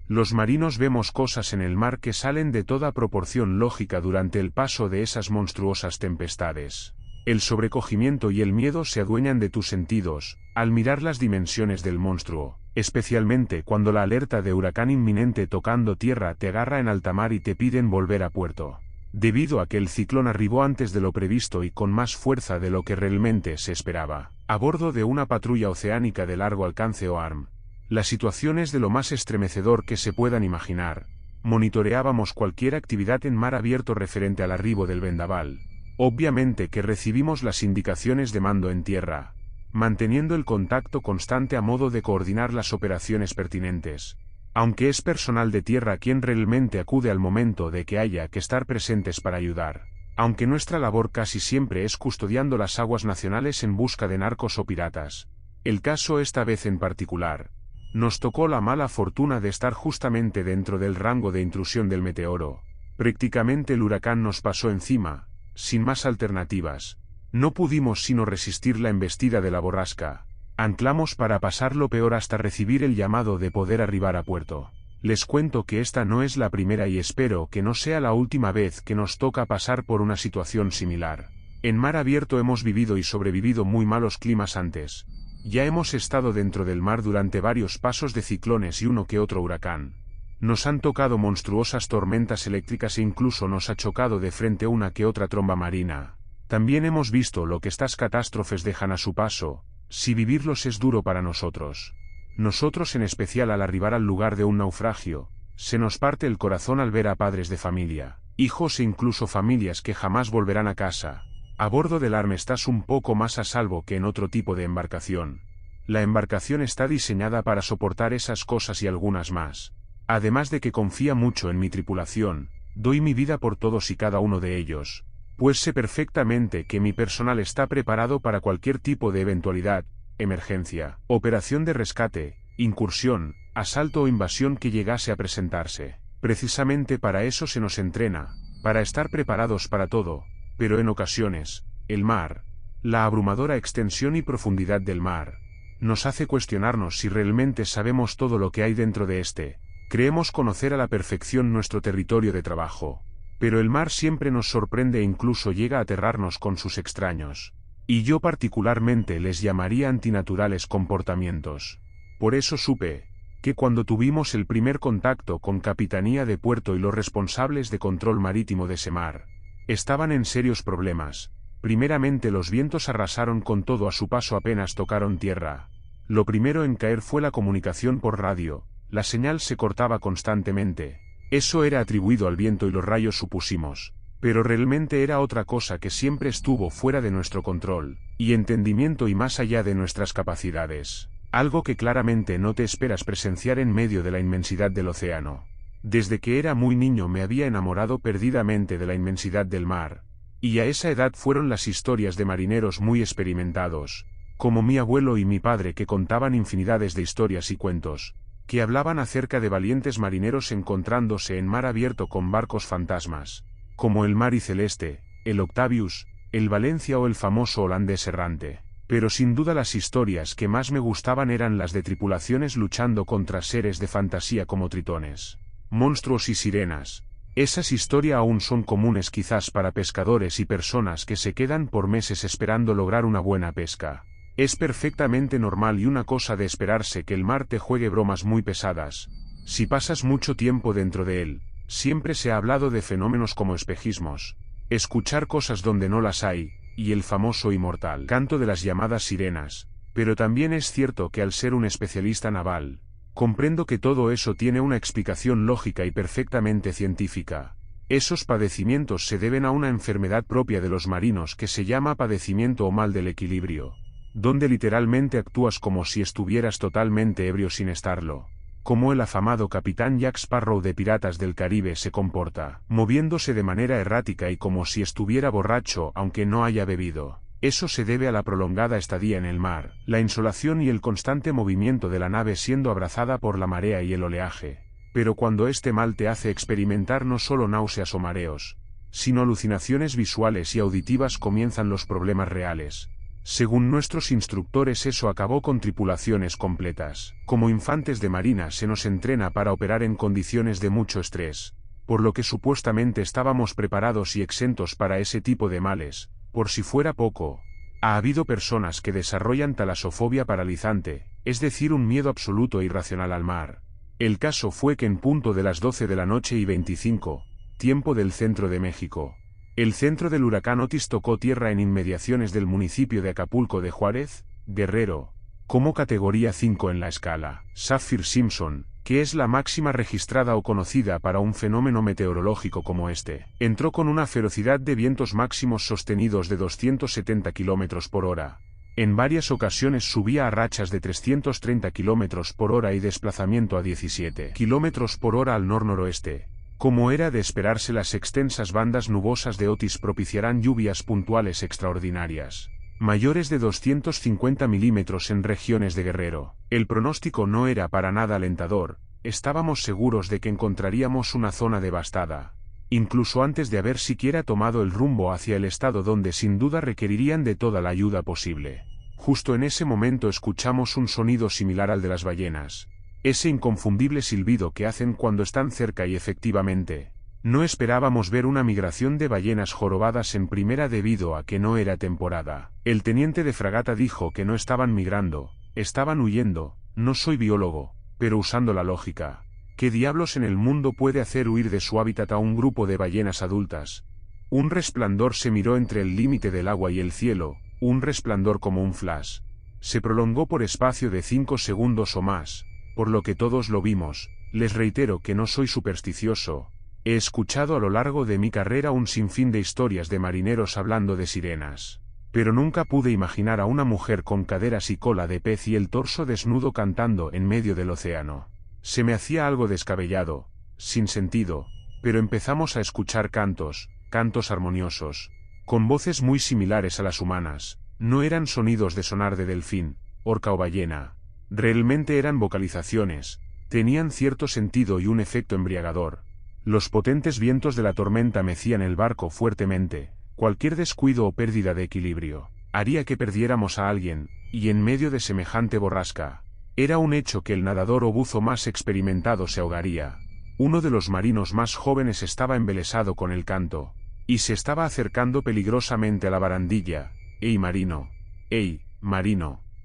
los marinos vemos cosas en el mar que salen de toda proporción lógica durante el paso de esas monstruosas tempestades. El sobrecogimiento y el miedo se adueñan de tus sentidos al mirar las dimensiones del monstruo, especialmente cuando la alerta de huracán inminente tocando tierra te agarra en alta mar y te piden volver a puerto. Debido a que el ciclón arribó antes de lo previsto y con más fuerza de lo que realmente se esperaba, a bordo de una patrulla oceánica de largo alcance o ARM, la situación es de lo más estremecedor que se puedan imaginar. Monitoreábamos cualquier actividad en mar abierto referente al arribo del vendaval. Obviamente que recibimos las indicaciones de mando en tierra, manteniendo el contacto constante a modo de coordinar las operaciones pertinentes. Aunque es personal de tierra quien realmente acude al momento de que haya que estar presentes para ayudar. Aunque nuestra labor casi siempre es custodiando las aguas nacionales en busca de narcos o piratas, el caso esta vez en particular, nos tocó la mala fortuna de estar justamente dentro del rango de intrusión del meteoro. Prácticamente el huracán nos pasó encima, sin más alternativas. No pudimos sino resistir la embestida de la borrasca. Anclamos para pasar lo peor hasta recibir el llamado de poder arribar a puerto. Les cuento que esta no es la primera y espero que no sea la última vez que nos toca pasar por una situación similar. En mar abierto hemos vivido y sobrevivido muy malos climas antes. Ya hemos estado dentro del mar durante varios pasos de ciclones y uno que otro huracán. Nos han tocado monstruosas tormentas eléctricas e incluso nos ha chocado de frente una que otra tromba marina. También hemos visto lo que estas catástrofes dejan a su paso, si vivirlos es duro para nosotros. Nosotros en especial al arribar al lugar de un naufragio, se nos parte el corazón al ver a padres de familia, hijos e incluso familias que jamás volverán a casa. A bordo del Arm estás un poco más a salvo que en otro tipo de embarcación. La embarcación está diseñada para soportar esas cosas y algunas más. Además de que confía mucho en mi tripulación, doy mi vida por todos y cada uno de ellos, pues sé perfectamente que mi personal está preparado para cualquier tipo de eventualidad, emergencia, operación de rescate, incursión, asalto o invasión que llegase a presentarse. Precisamente para eso se nos entrena, para estar preparados para todo, pero en ocasiones, el mar, la abrumadora extensión y profundidad del mar, nos hace cuestionarnos si realmente sabemos todo lo que hay dentro de este. Creemos conocer a la perfección nuestro territorio de trabajo, pero el mar siempre nos sorprende e incluso llega a aterrarnos con sus extraños, y yo particularmente les llamaría antinaturales comportamientos. Por eso supe que cuando tuvimos el primer contacto con Capitanía de Puerto y los responsables de control marítimo de ese mar, estaban en serios problemas. Primeramente los vientos arrasaron con todo a su paso apenas tocaron tierra. Lo primero en caer fue la comunicación por radio, la señal se cortaba constantemente. Eso era atribuido al viento y los rayos supusimos, pero realmente era otra cosa que siempre estuvo fuera de nuestro control y entendimiento y más allá de nuestras capacidades. Algo que claramente no te esperas presenciar en medio de la inmensidad del océano. Desde que era muy niño me había enamorado perdidamente de la inmensidad del mar, y a esa edad fueron las historias de marineros muy experimentados, como mi abuelo y mi padre que contaban infinidades de historias y cuentos, que hablaban acerca de valientes marineros encontrándose en mar abierto con barcos fantasmas, como el Mari Celeste, el Octavius, el Valencia o el famoso holandés errante. Pero sin duda las historias que más me gustaban eran las de tripulaciones luchando contra seres de fantasía como tritones, monstruos y sirenas. Esas historias aún son comunes quizás para pescadores y personas que se quedan por meses esperando lograr una buena pesca. Es perfectamente normal y una cosa de esperarse que el mar te juegue bromas muy pesadas. Si pasas mucho tiempo dentro de él, siempre se ha hablado de fenómenos como espejismos, escuchar cosas donde no las hay, y el famoso y mortal canto de las llamadas sirenas. Pero también es cierto que al ser un especialista naval, comprendo que todo eso tiene una explicación lógica y perfectamente científica. Esos padecimientos se deben a una enfermedad propia de los marinos que se llama padecimiento o mal del equilibrio, donde literalmente actúas como si estuvieras totalmente ebrio sin estarlo, como el afamado capitán Jack Sparrow de Piratas del Caribe se comporta, moviéndose de manera errática y como si estuviera borracho aunque no haya bebido. Eso se debe a la prolongada estadía en el mar, la insolación y el constante movimiento de la nave siendo abrazada por la marea y el oleaje. Pero cuando este mal te hace experimentar no solo náuseas o mareos, sino alucinaciones visuales y auditivas comienzan los problemas reales. Según nuestros instructores eso acabó con tripulaciones completas. Como infantes de marina se nos entrena para operar en condiciones de mucho estrés, por lo que supuestamente estábamos preparados y exentos para ese tipo de males. Por si fuera poco, ha habido personas que desarrollan talasofobia paralizante, es decir un miedo absoluto e irracional al mar. El caso fue que en punto de las 12 de la noche y 25, tiempo del centro de México, el centro del huracán Otis tocó tierra en inmediaciones del municipio de Acapulco de Juárez, Guerrero, como categoría 5 en la escala Saffir-Simpson, que es la máxima registrada o conocida para un fenómeno meteorológico como este. Entró con una ferocidad de vientos máximos sostenidos de 270 km por hora. En varias ocasiones subía a rachas de 330 km por hora y desplazamiento a 17 km por hora al nor-noroeste. Como era de esperarse, las extensas bandas nubosas de Otis propiciarán lluvias puntuales extraordinarias, mayores de 250 milímetros en regiones de Guerrero. El pronóstico no era para nada alentador. Estábamos seguros de que encontraríamos una zona devastada, incluso antes de haber siquiera tomado el rumbo hacia el estado donde sin duda requerirían de toda la ayuda posible. Justo en ese momento escuchamos un sonido similar al de las ballenas, ese inconfundible silbido que hacen cuando están cerca, y efectivamente, no esperábamos ver una migración de ballenas jorobadas en primera debido a que no era temporada. El teniente de fragata dijo que no estaban migrando, estaban huyendo. No soy biólogo, pero usando la lógica, ¿qué diablos en el mundo puede hacer huir de su hábitat a un grupo de ballenas adultas? Un resplandor se miró entre el límite del agua y el cielo, un resplandor como un flash. Se prolongó por espacio de 5 segundos o más, por lo que todos lo vimos. Les reitero que no soy supersticioso. He escuchado a lo largo de mi carrera un sinfín de historias de marineros hablando de sirenas, pero nunca pude imaginar a una mujer con caderas y cola de pez y el torso desnudo cantando en medio del océano. Se me hacía algo descabellado, sin sentido, pero empezamos a escuchar cantos armoniosos, con voces muy similares a las humanas. No eran sonidos de sonar de delfín, orca o ballena. Realmente eran vocalizaciones, tenían cierto sentido y un efecto embriagador. Los potentes vientos de la tormenta mecían el barco fuertemente. Cualquier descuido o pérdida de equilibrio haría que perdiéramos a alguien, y en medio de semejante borrasca, era un hecho que el nadador o buzo más experimentado se ahogaría. Uno de los marinos más jóvenes estaba embelesado con el canto, y se estaba acercando peligrosamente a la barandilla. ¡Ey, marino!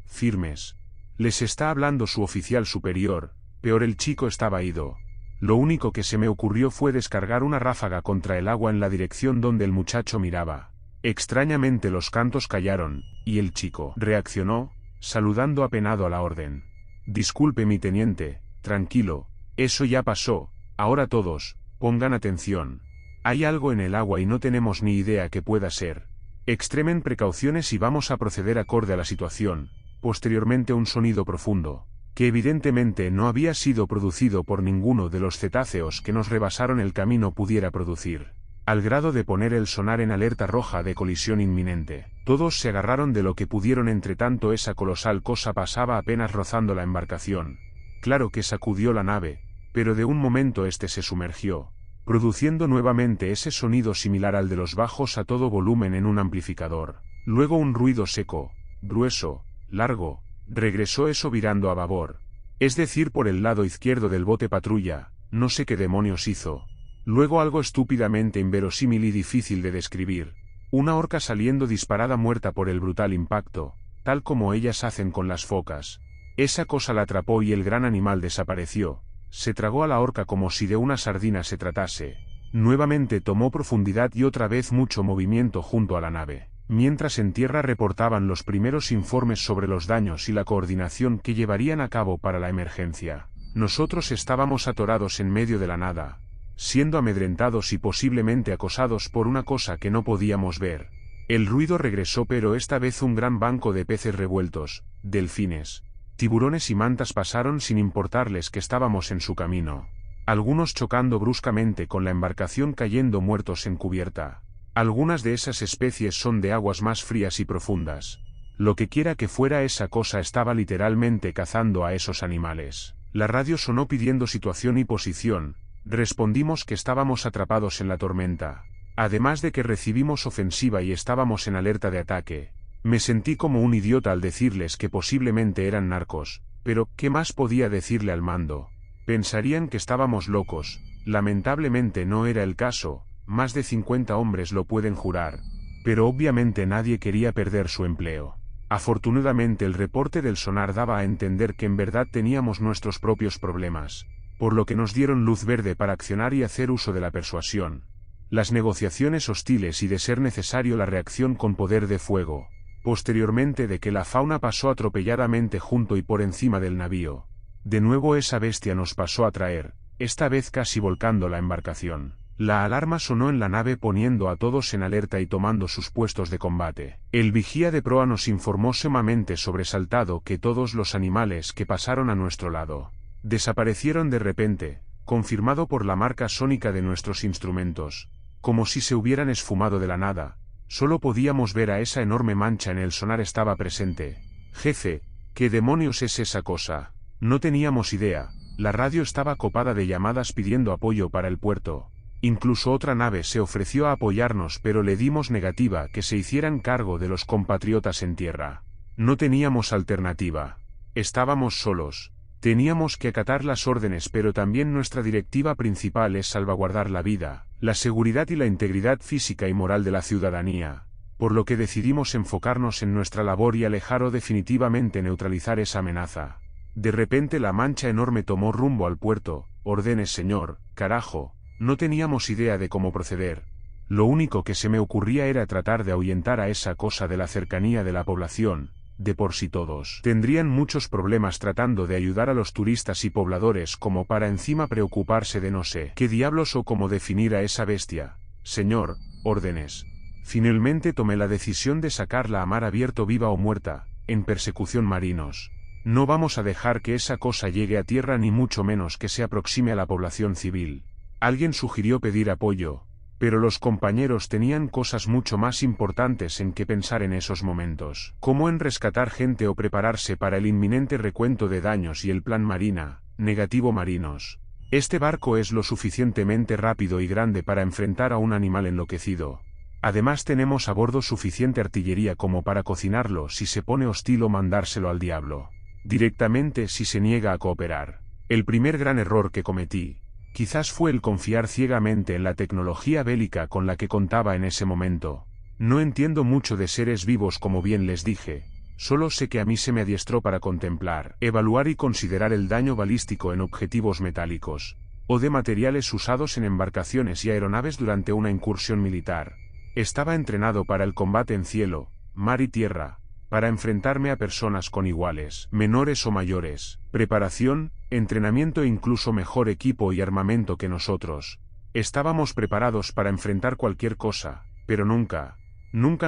Firmes. Les está hablando su oficial superior. Peor, el chico estaba ido. Lo único que se me ocurrió fue descargar una ráfaga contra el agua en la dirección donde el muchacho miraba. Extrañamente los cantos callaron, y el chico reaccionó, saludando apenado a la orden. Disculpe, mi teniente, tranquilo, eso ya pasó. Ahora todos, pongan atención. Hay algo en el agua y no tenemos ni idea qué pueda ser. Extremen precauciones y vamos a proceder acorde a la situación. Posteriormente un sonido profundo, que evidentemente no había sido producido por ninguno de los cetáceos que nos rebasaron el camino, pudiera producir, al grado de poner el sonar en alerta roja de colisión inminente. Todos se agarraron de lo que pudieron, entre tanto esa colosal cosa pasaba apenas rozando la embarcación. Claro que sacudió la nave, pero de un momento este se sumergió, produciendo nuevamente ese sonido similar al de los bajos a todo volumen en un amplificador. Luego un ruido seco, grueso, largo, regresó eso virando a babor, es decir por el lado izquierdo del bote patrulla. No sé qué demonios hizo. Luego algo estúpidamente inverosímil y difícil de describir. Una orca saliendo disparada muerta por el brutal impacto, tal como ellas hacen con las focas. Esa cosa la atrapó y el gran animal desapareció. Se tragó a la orca como si de una sardina se tratase. Nuevamente tomó profundidad y otra vez mucho movimiento junto a la nave. Mientras en tierra reportaban los primeros informes sobre los daños y la coordinación que llevarían a cabo para la emergencia, nosotros estábamos atorados en medio de la nada, siendo amedrentados y posiblemente acosados por una cosa que no podíamos ver. El ruido regresó, pero esta vez un gran banco de peces revueltos, delfines, tiburones y mantas pasaron sin importarles que estábamos en su camino, algunos chocando bruscamente con la embarcación, cayendo muertos en cubierta. Algunas de esas especies son de aguas más frías y profundas. Lo que quiera que fuera esa cosa estaba literalmente cazando a esos animales. La radio sonó pidiendo situación y posición. Respondimos que estábamos atrapados en la tormenta, además de que recibimos ofensiva y estábamos en alerta de ataque. Me sentí como un idiota al decirles que posiblemente eran narcos, pero ¿qué más podía decirle al mando? Pensarían que estábamos locos. Lamentablemente no era el caso. Más de 50 hombres lo pueden jurar, pero obviamente nadie quería perder su empleo. Afortunadamente el reporte del sonar daba a entender que en verdad teníamos nuestros propios problemas, por lo que nos dieron luz verde para accionar y hacer uso de la persuasión, las negociaciones hostiles y, de ser necesario, la reacción con poder de fuego. Posteriormente de que la fauna pasó atropelladamente junto y por encima del navío, de nuevo esa bestia nos pasó a traer, esta vez casi volcando la embarcación. La alarma sonó en la nave, poniendo a todos en alerta y tomando sus puestos de combate. El vigía de proa nos informó sumamente sobresaltado que todos los animales que pasaron a nuestro lado desaparecieron de repente, confirmado por la marca sónica de nuestros instrumentos, como si se hubieran esfumado de la nada. Solo podíamos ver a esa enorme mancha en el sonar estaba presente. Jefe, ¿qué demonios es esa cosa? No teníamos idea. La radio estaba copada de llamadas pidiendo apoyo para el puerto. Incluso otra nave se ofreció a apoyarnos, pero le dimos negativa que se hicieran cargo de los compatriotas en tierra. No teníamos alternativa. Estábamos solos. Teníamos que acatar las órdenes, pero también nuestra directiva principal es salvaguardar la vida, la seguridad y la integridad física y moral de la ciudadanía, por lo que decidimos enfocarnos en nuestra labor y alejar o definitivamente neutralizar esa amenaza. De repente la mancha enorme tomó rumbo al puerto. Órdenes, señor, carajo. No teníamos idea de cómo proceder. Lo único que se me ocurría era tratar de ahuyentar a esa cosa de la cercanía de la población. De por sí todos tendrían muchos problemas tratando de ayudar a los turistas y pobladores como para encima preocuparse de no sé qué diablos o cómo definir a esa bestia. Señor, órdenes. Finalmente tomé la decisión de sacarla a mar abierto viva o muerta, en persecución marinos. No vamos a dejar que esa cosa llegue a tierra ni mucho menos que se aproxime a la población civil. Alguien sugirió pedir apoyo, pero los compañeros tenían cosas mucho más importantes en que pensar en esos momentos, como en rescatar gente o prepararse para el inminente recuento de daños y el plan Marina, negativo marinos. Este barco es lo suficientemente rápido y grande para enfrentar a un animal enloquecido. Además tenemos a bordo suficiente artillería como para cocinarlo si se pone hostil o mandárselo al diablo directamente si se niega a cooperar. El primer gran error que cometí, quizás fue el confiar ciegamente en la tecnología bélica con la que contaba en ese momento. No entiendo mucho de seres vivos como bien les dije, solo sé que a mí se me adiestró para contemplar, evaluar y considerar el daño balístico en objetivos metálicos, o de materiales usados en embarcaciones y aeronaves durante una incursión militar. Estaba entrenado para el combate en cielo, mar y tierra, para enfrentarme a personas con iguales, menores o mayores, preparación, entrenamiento e incluso mejor equipo y armamento que nosotros. Estábamos preparados para enfrentar cualquier cosa, pero nunca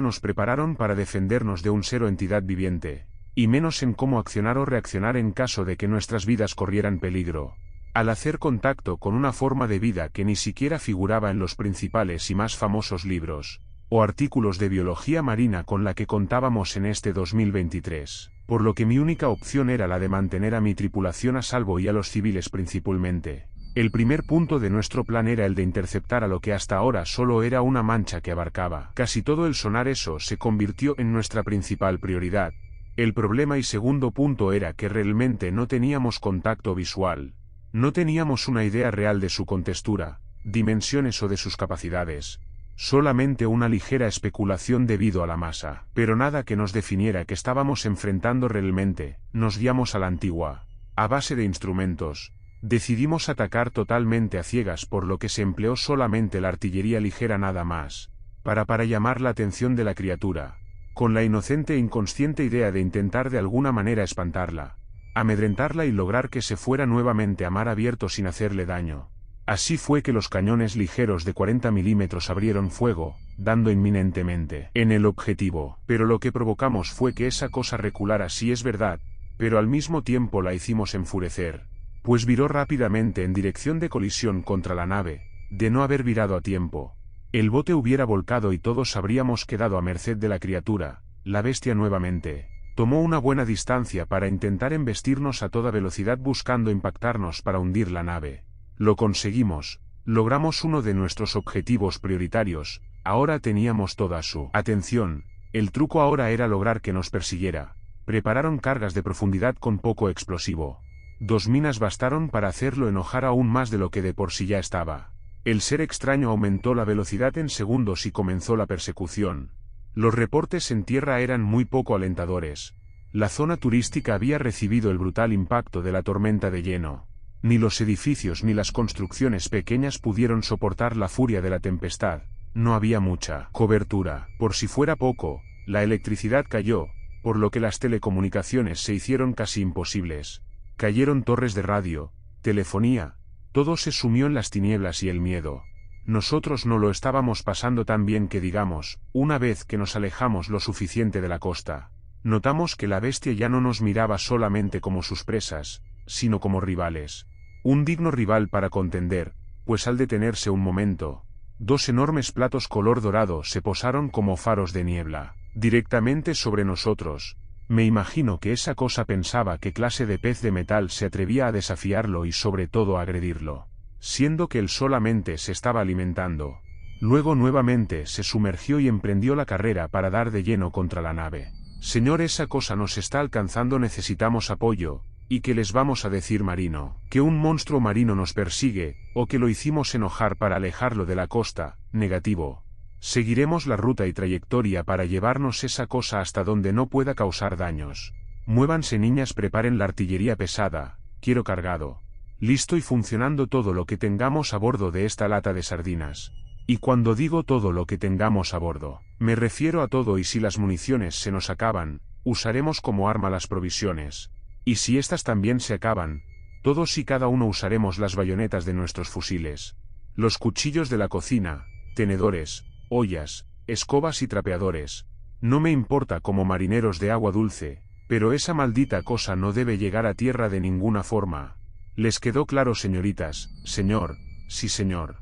nos prepararon para defendernos de un ser o entidad viviente, y menos en cómo accionar o reaccionar en caso de que nuestras vidas corrieran peligro. Al hacer contacto con una forma de vida que ni siquiera figuraba en los principales y más famosos libros o artículos de biología marina con la que contábamos en este 2023, por lo que mi única opción era la de mantener a mi tripulación a salvo y a los civiles principalmente. El primer punto de nuestro plan era el de interceptar a lo que hasta ahora solo era una mancha que abarcaba casi todo el sonar. Eso se convirtió en nuestra principal prioridad. El problema y segundo punto era que realmente no teníamos contacto visual. No teníamos una idea real de su contextura, dimensiones o de sus capacidades. Solamente una ligera especulación debido a la masa, pero nada que nos definiera que estábamos enfrentando realmente. Nos guiamos a la antigua, a base de instrumentos. Decidimos atacar totalmente a ciegas, por lo que se empleó solamente la artillería ligera nada más, para llamar la atención de la criatura, con la inocente e inconsciente idea de intentar de alguna manera espantarla, amedrentarla y lograr que se fuera nuevamente a mar abierto sin hacerle daño. Así fue que los cañones ligeros de 40 milímetros abrieron fuego, dando inminentemente en el objetivo, pero lo que provocamos fue que esa cosa reculara, sí es verdad, pero al mismo tiempo la hicimos enfurecer, pues viró rápidamente en dirección de colisión contra la nave. De no haber virado a tiempo, el bote hubiera volcado y todos habríamos quedado a merced de la criatura. La bestia nuevamente tomó una buena distancia para intentar embestirnos a toda velocidad buscando impactarnos para hundir la nave. Lo conseguimos, logramos uno de nuestros objetivos prioritarios. Ahora teníamos toda su atención. El truco ahora era lograr que nos persiguiera. Prepararon cargas de profundidad con poco explosivo. 2 minas bastaron para hacerlo enojar aún más de lo que de por sí ya estaba. El ser extraño aumentó la velocidad en segundos y comenzó la persecución. Los reportes en tierra eran muy poco alentadores. La zona turística había recibido el brutal impacto de la tormenta de hielo. Ni los edificios ni las construcciones pequeñas pudieron soportar la furia de la tempestad. No había mucha cobertura. Por si fuera poco, la electricidad cayó, por lo que las telecomunicaciones se hicieron casi imposibles. Cayeron torres de radio, telefonía, todo se sumió en las tinieblas y el miedo. Nosotros no lo estábamos pasando tan bien que digamos. Una vez que nos alejamos lo suficiente de la costa, notamos que la bestia ya no nos miraba solamente como sus presas, sino como rivales. Un digno rival para contender, pues al detenerse un momento, dos enormes platos color dorado se posaron como faros de niebla, directamente sobre nosotros. Me imagino que esa cosa pensaba qué clase de pez de metal se atrevía a desafiarlo y sobre todo a agredirlo, siendo que él solamente se estaba alimentando. Luego nuevamente se sumergió y emprendió la carrera para dar de lleno contra la nave. Señor, esa cosa nos está alcanzando, necesitamos apoyo. ¿Y qué les vamos a decir, marino? ¿Que un monstruo marino nos persigue, o que lo hicimos enojar para alejarlo de la costa? Negativo. Seguiremos la ruta y trayectoria para llevarnos esa cosa hasta donde no pueda causar daños. Muévanse, niñas, preparen la artillería pesada. Quiero cargado, listo y funcionando todo lo que tengamos a bordo de esta lata de sardinas. Y cuando digo todo lo que tengamos a bordo, me refiero a todo, y si las municiones se nos acaban, usaremos como arma las provisiones. Y si estas también se acaban, todos y cada uno usaremos las bayonetas de nuestros fusiles, los cuchillos de la cocina, tenedores, ollas, escobas y trapeadores. No me importa como marineros de agua dulce, pero esa maldita cosa no debe llegar a tierra de ninguna forma. ¿Les quedó claro, señoritas? Señor. Sí, señor.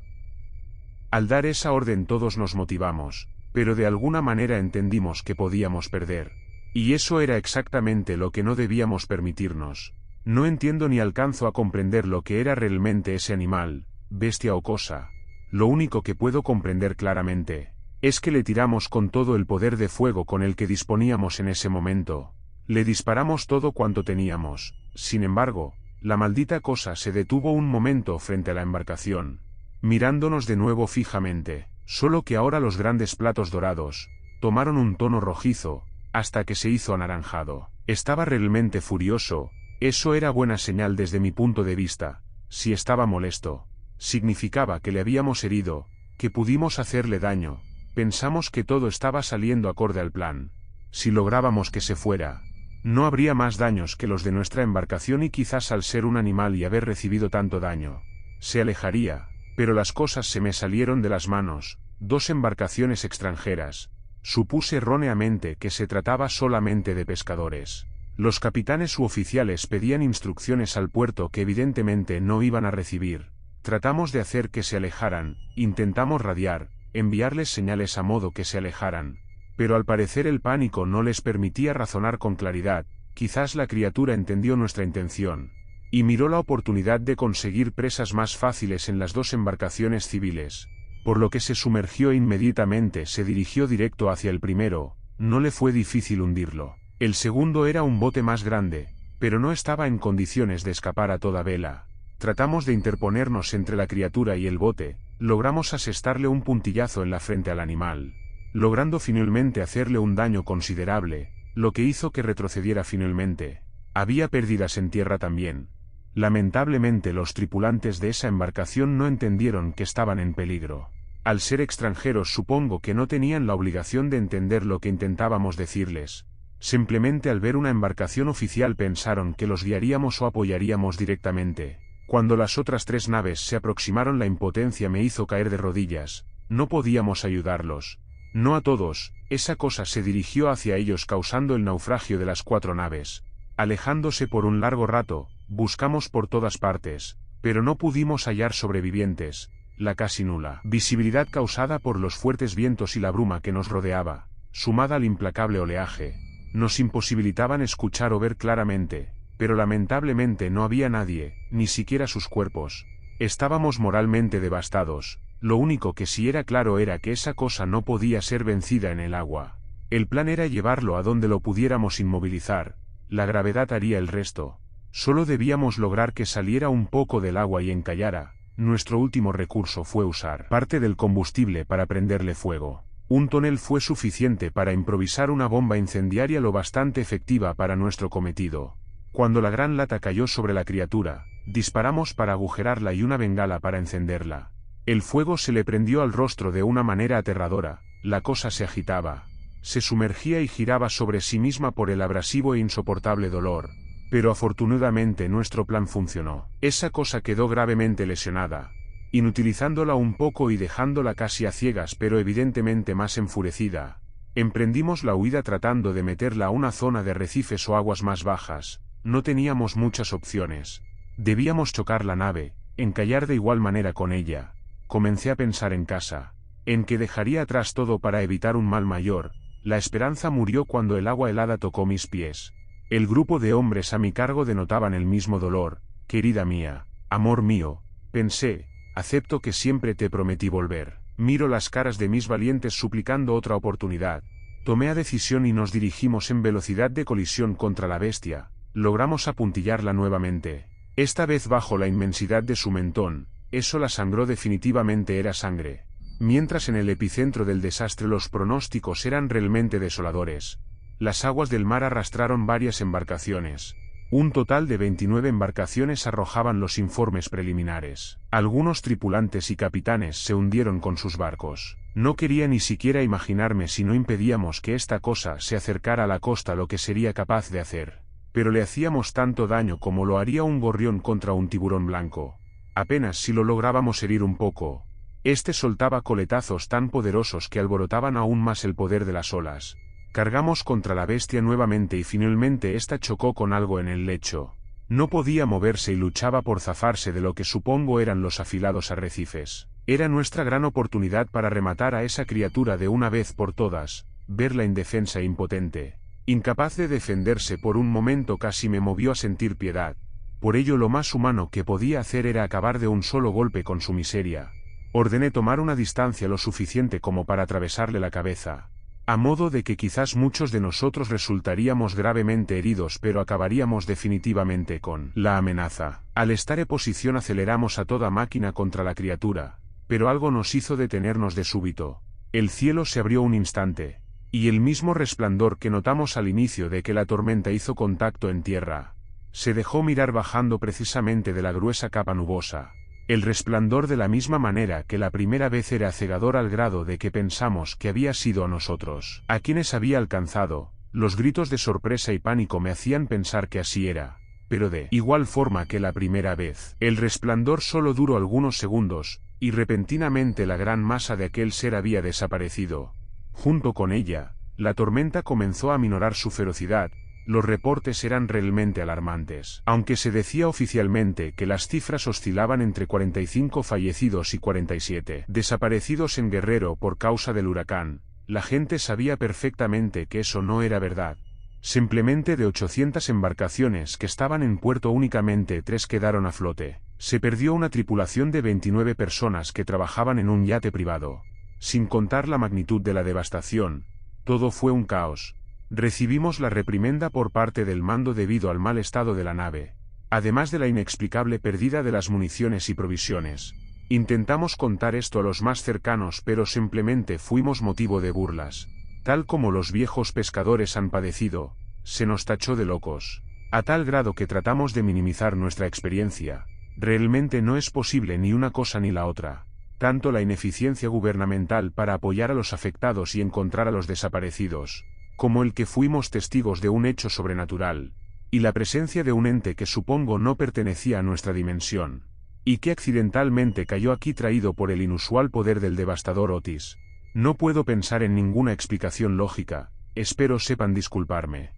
Al dar esa orden todos nos motivamos, pero de alguna manera entendimos que podíamos perder. Y eso era exactamente lo que no debíamos permitirnos. No entiendo ni alcanzo a comprender lo que era realmente ese animal, bestia o cosa. Lo único que puedo comprender claramente es que le tiramos con todo el poder de fuego con el que disponíamos en ese momento. Le disparamos todo cuanto teníamos. Sin embargo, la maldita cosa se detuvo un momento frente a la embarcación, mirándonos de nuevo fijamente, solo que ahora los grandes platos dorados tomaron un tono rojizo, hasta que se hizo anaranjado. Estaba realmente furioso. Eso era buena señal desde mi punto de vista. Si estaba molesto, significaba que le habíamos herido, que pudimos hacerle daño. Pensamos que todo estaba saliendo acorde al plan. Si lográbamos que se fuera, no habría más daños que los de nuestra embarcación, y quizás al ser un animal y haber recibido tanto daño, se alejaría. Pero las cosas se me salieron de las manos. Dos embarcaciones extranjeras. Supuse erróneamente que se trataba solamente de pescadores. Los capitanes u oficiales pedían instrucciones al puerto que evidentemente no iban a recibir. Tratamos de hacer que se alejaran, intentamos radiar, enviarles señales a modo que se alejaran. Pero al parecer el pánico no les permitía razonar con claridad. Quizás la criatura entendió nuestra intención y miró la oportunidad de conseguir presas más fáciles en las dos embarcaciones civiles, por lo que se sumergió e inmediatamente se dirigió directo hacia el primero. No le fue difícil hundirlo. El segundo era un bote más grande, pero no estaba en condiciones de escapar a toda vela. Tratamos de interponernos entre la criatura y el bote. Logramos asestarle un puntillazo en la frente al animal, logrando finalmente hacerle un daño considerable, lo que hizo que retrocediera finalmente. Había pérdidas en tierra también. Lamentablemente los tripulantes de esa embarcación no entendieron que estaban en peligro. Al ser extranjeros supongo que no tenían la obligación de entender lo que intentábamos decirles. Simplemente al ver una embarcación oficial pensaron que los guiaríamos o apoyaríamos directamente. Cuando las otras tres naves se aproximaron, la impotencia me hizo caer de rodillas. No podíamos ayudarlos. No a todos. Esa cosa se dirigió hacia ellos causando el naufragio de las cuatro naves. Alejándose por un largo rato, buscamos por todas partes, pero no pudimos hallar sobrevivientes. La casi nula visibilidad causada por los fuertes vientos y la bruma que nos rodeaba, sumada al implacable oleaje, nos imposibilitaban escuchar o ver claramente, pero lamentablemente no había nadie, ni siquiera sus cuerpos. Estábamos moralmente devastados. Lo único que sí era claro era que esa cosa no podía ser vencida en el agua. El plan era llevarlo a donde lo pudiéramos inmovilizar. La gravedad haría el resto. Solo debíamos lograr que saliera un poco del agua y encallara. Nuestro último recurso fue usar parte del combustible para prenderle fuego. Un tonel fue suficiente para improvisar una bomba incendiaria lo bastante efectiva para nuestro cometido. Cuando la gran lata cayó sobre la criatura, disparamos para agujerarla y una bengala para encenderla. El fuego se le prendió al rostro de una manera aterradora. La cosa se agitaba, se sumergía y giraba sobre sí misma por el abrasivo e insoportable dolor. Pero afortunadamente nuestro plan funcionó. Esa cosa quedó gravemente lesionada, inutilizándola un poco y dejándola casi a ciegas, pero evidentemente más enfurecida. Emprendimos la huida tratando de meterla a una zona de arrecifes o aguas más bajas. No teníamos muchas opciones. Debíamos chocar la nave, encallar de igual manera con ella. Comencé a pensar en casa, en que dejaría atrás todo para evitar un mal mayor. La esperanza murió cuando el agua helada tocó mis pies. El grupo de hombres a mi cargo denotaban el mismo dolor. Querida mía, amor mío, pensé, acepto que siempre te prometí volver. Miro las caras de mis valientes suplicando otra oportunidad. Tomé la decisión y nos dirigimos en velocidad de colisión contra la bestia. Logramos apuntillarla nuevamente. Esta vez bajo la inmensidad de su mentón. Eso la sangró definitivamente, era sangre. Mientras en el epicentro del desastre los pronósticos eran realmente desoladores. Las aguas del mar arrastraron varias embarcaciones. Un total de 29 embarcaciones arrojaban los informes preliminares. Algunos tripulantes y capitanes se hundieron con sus barcos. No quería ni siquiera imaginarme si no impedíamos que esta cosa se acercara a la costa lo que sería capaz de hacer. Pero le hacíamos tanto daño como lo haría un gorrión contra un tiburón blanco. Apenas si lo lográbamos herir un poco. Este soltaba coletazos tan poderosos que alborotaban aún más el poder de las olas. Cargamos contra la bestia nuevamente y finalmente esta chocó con algo en el lecho. No podía moverse y luchaba por zafarse de lo que supongo eran los afilados arrecifes. Era nuestra gran oportunidad para rematar a esa criatura de una vez por todas, verla indefensa e impotente. Incapaz de defenderse por un momento casi me movió a sentir piedad. Por ello lo más humano que podía hacer era acabar de un solo golpe con su miseria. Ordené tomar una distancia lo suficiente como para atravesarle la cabeza. A modo de que quizás muchos de nosotros resultaríamos gravemente heridos pero acabaríamos definitivamente con la amenaza. Al estar en posición aceleramos a toda máquina contra la criatura, pero algo nos hizo detenernos de súbito. El cielo se abrió un instante, y el mismo resplandor que notamos al inicio de que la tormenta hizo contacto en tierra, se dejó mirar bajando precisamente de la gruesa capa nubosa. El resplandor de la misma manera que la primera vez era cegador al grado de que pensamos que había sido a nosotros a quienes había alcanzado. Los gritos de sorpresa y pánico me hacían pensar que así era, pero de igual forma que la primera vez. El resplandor solo duró algunos segundos, y repentinamente la gran masa de aquel ser había desaparecido. Junto con ella, la tormenta comenzó a aminorar su ferocidad. Los reportes eran realmente alarmantes. Aunque se decía oficialmente que las cifras oscilaban entre 45 fallecidos y 47 desaparecidos en Guerrero por causa del huracán, la gente sabía perfectamente que eso no era verdad. Simplemente de 800 embarcaciones que estaban en puerto únicamente 3 quedaron a flote. Se perdió una tripulación de 29 personas que trabajaban en un yate privado. Sin contar la magnitud de la devastación, todo fue un caos. Recibimos la reprimenda por parte del mando debido al mal estado de la nave, además de la inexplicable pérdida de las municiones y provisiones. Intentamos contar esto a los más cercanos pero simplemente fuimos motivo de burlas. Tal como los viejos pescadores han padecido, se nos tachó de locos, a tal grado que tratamos de minimizar nuestra experiencia. Realmente no es posible ni una cosa ni la otra. Tanto la ineficiencia gubernamental para apoyar a los afectados y encontrar a los desaparecidos, como el que fuimos testigos de un hecho sobrenatural, y la presencia de un ente que supongo no pertenecía a nuestra dimensión, y que accidentalmente cayó aquí traído por el inusual poder del devastador Otis. No puedo pensar en ninguna explicación lógica, espero sepan disculparme.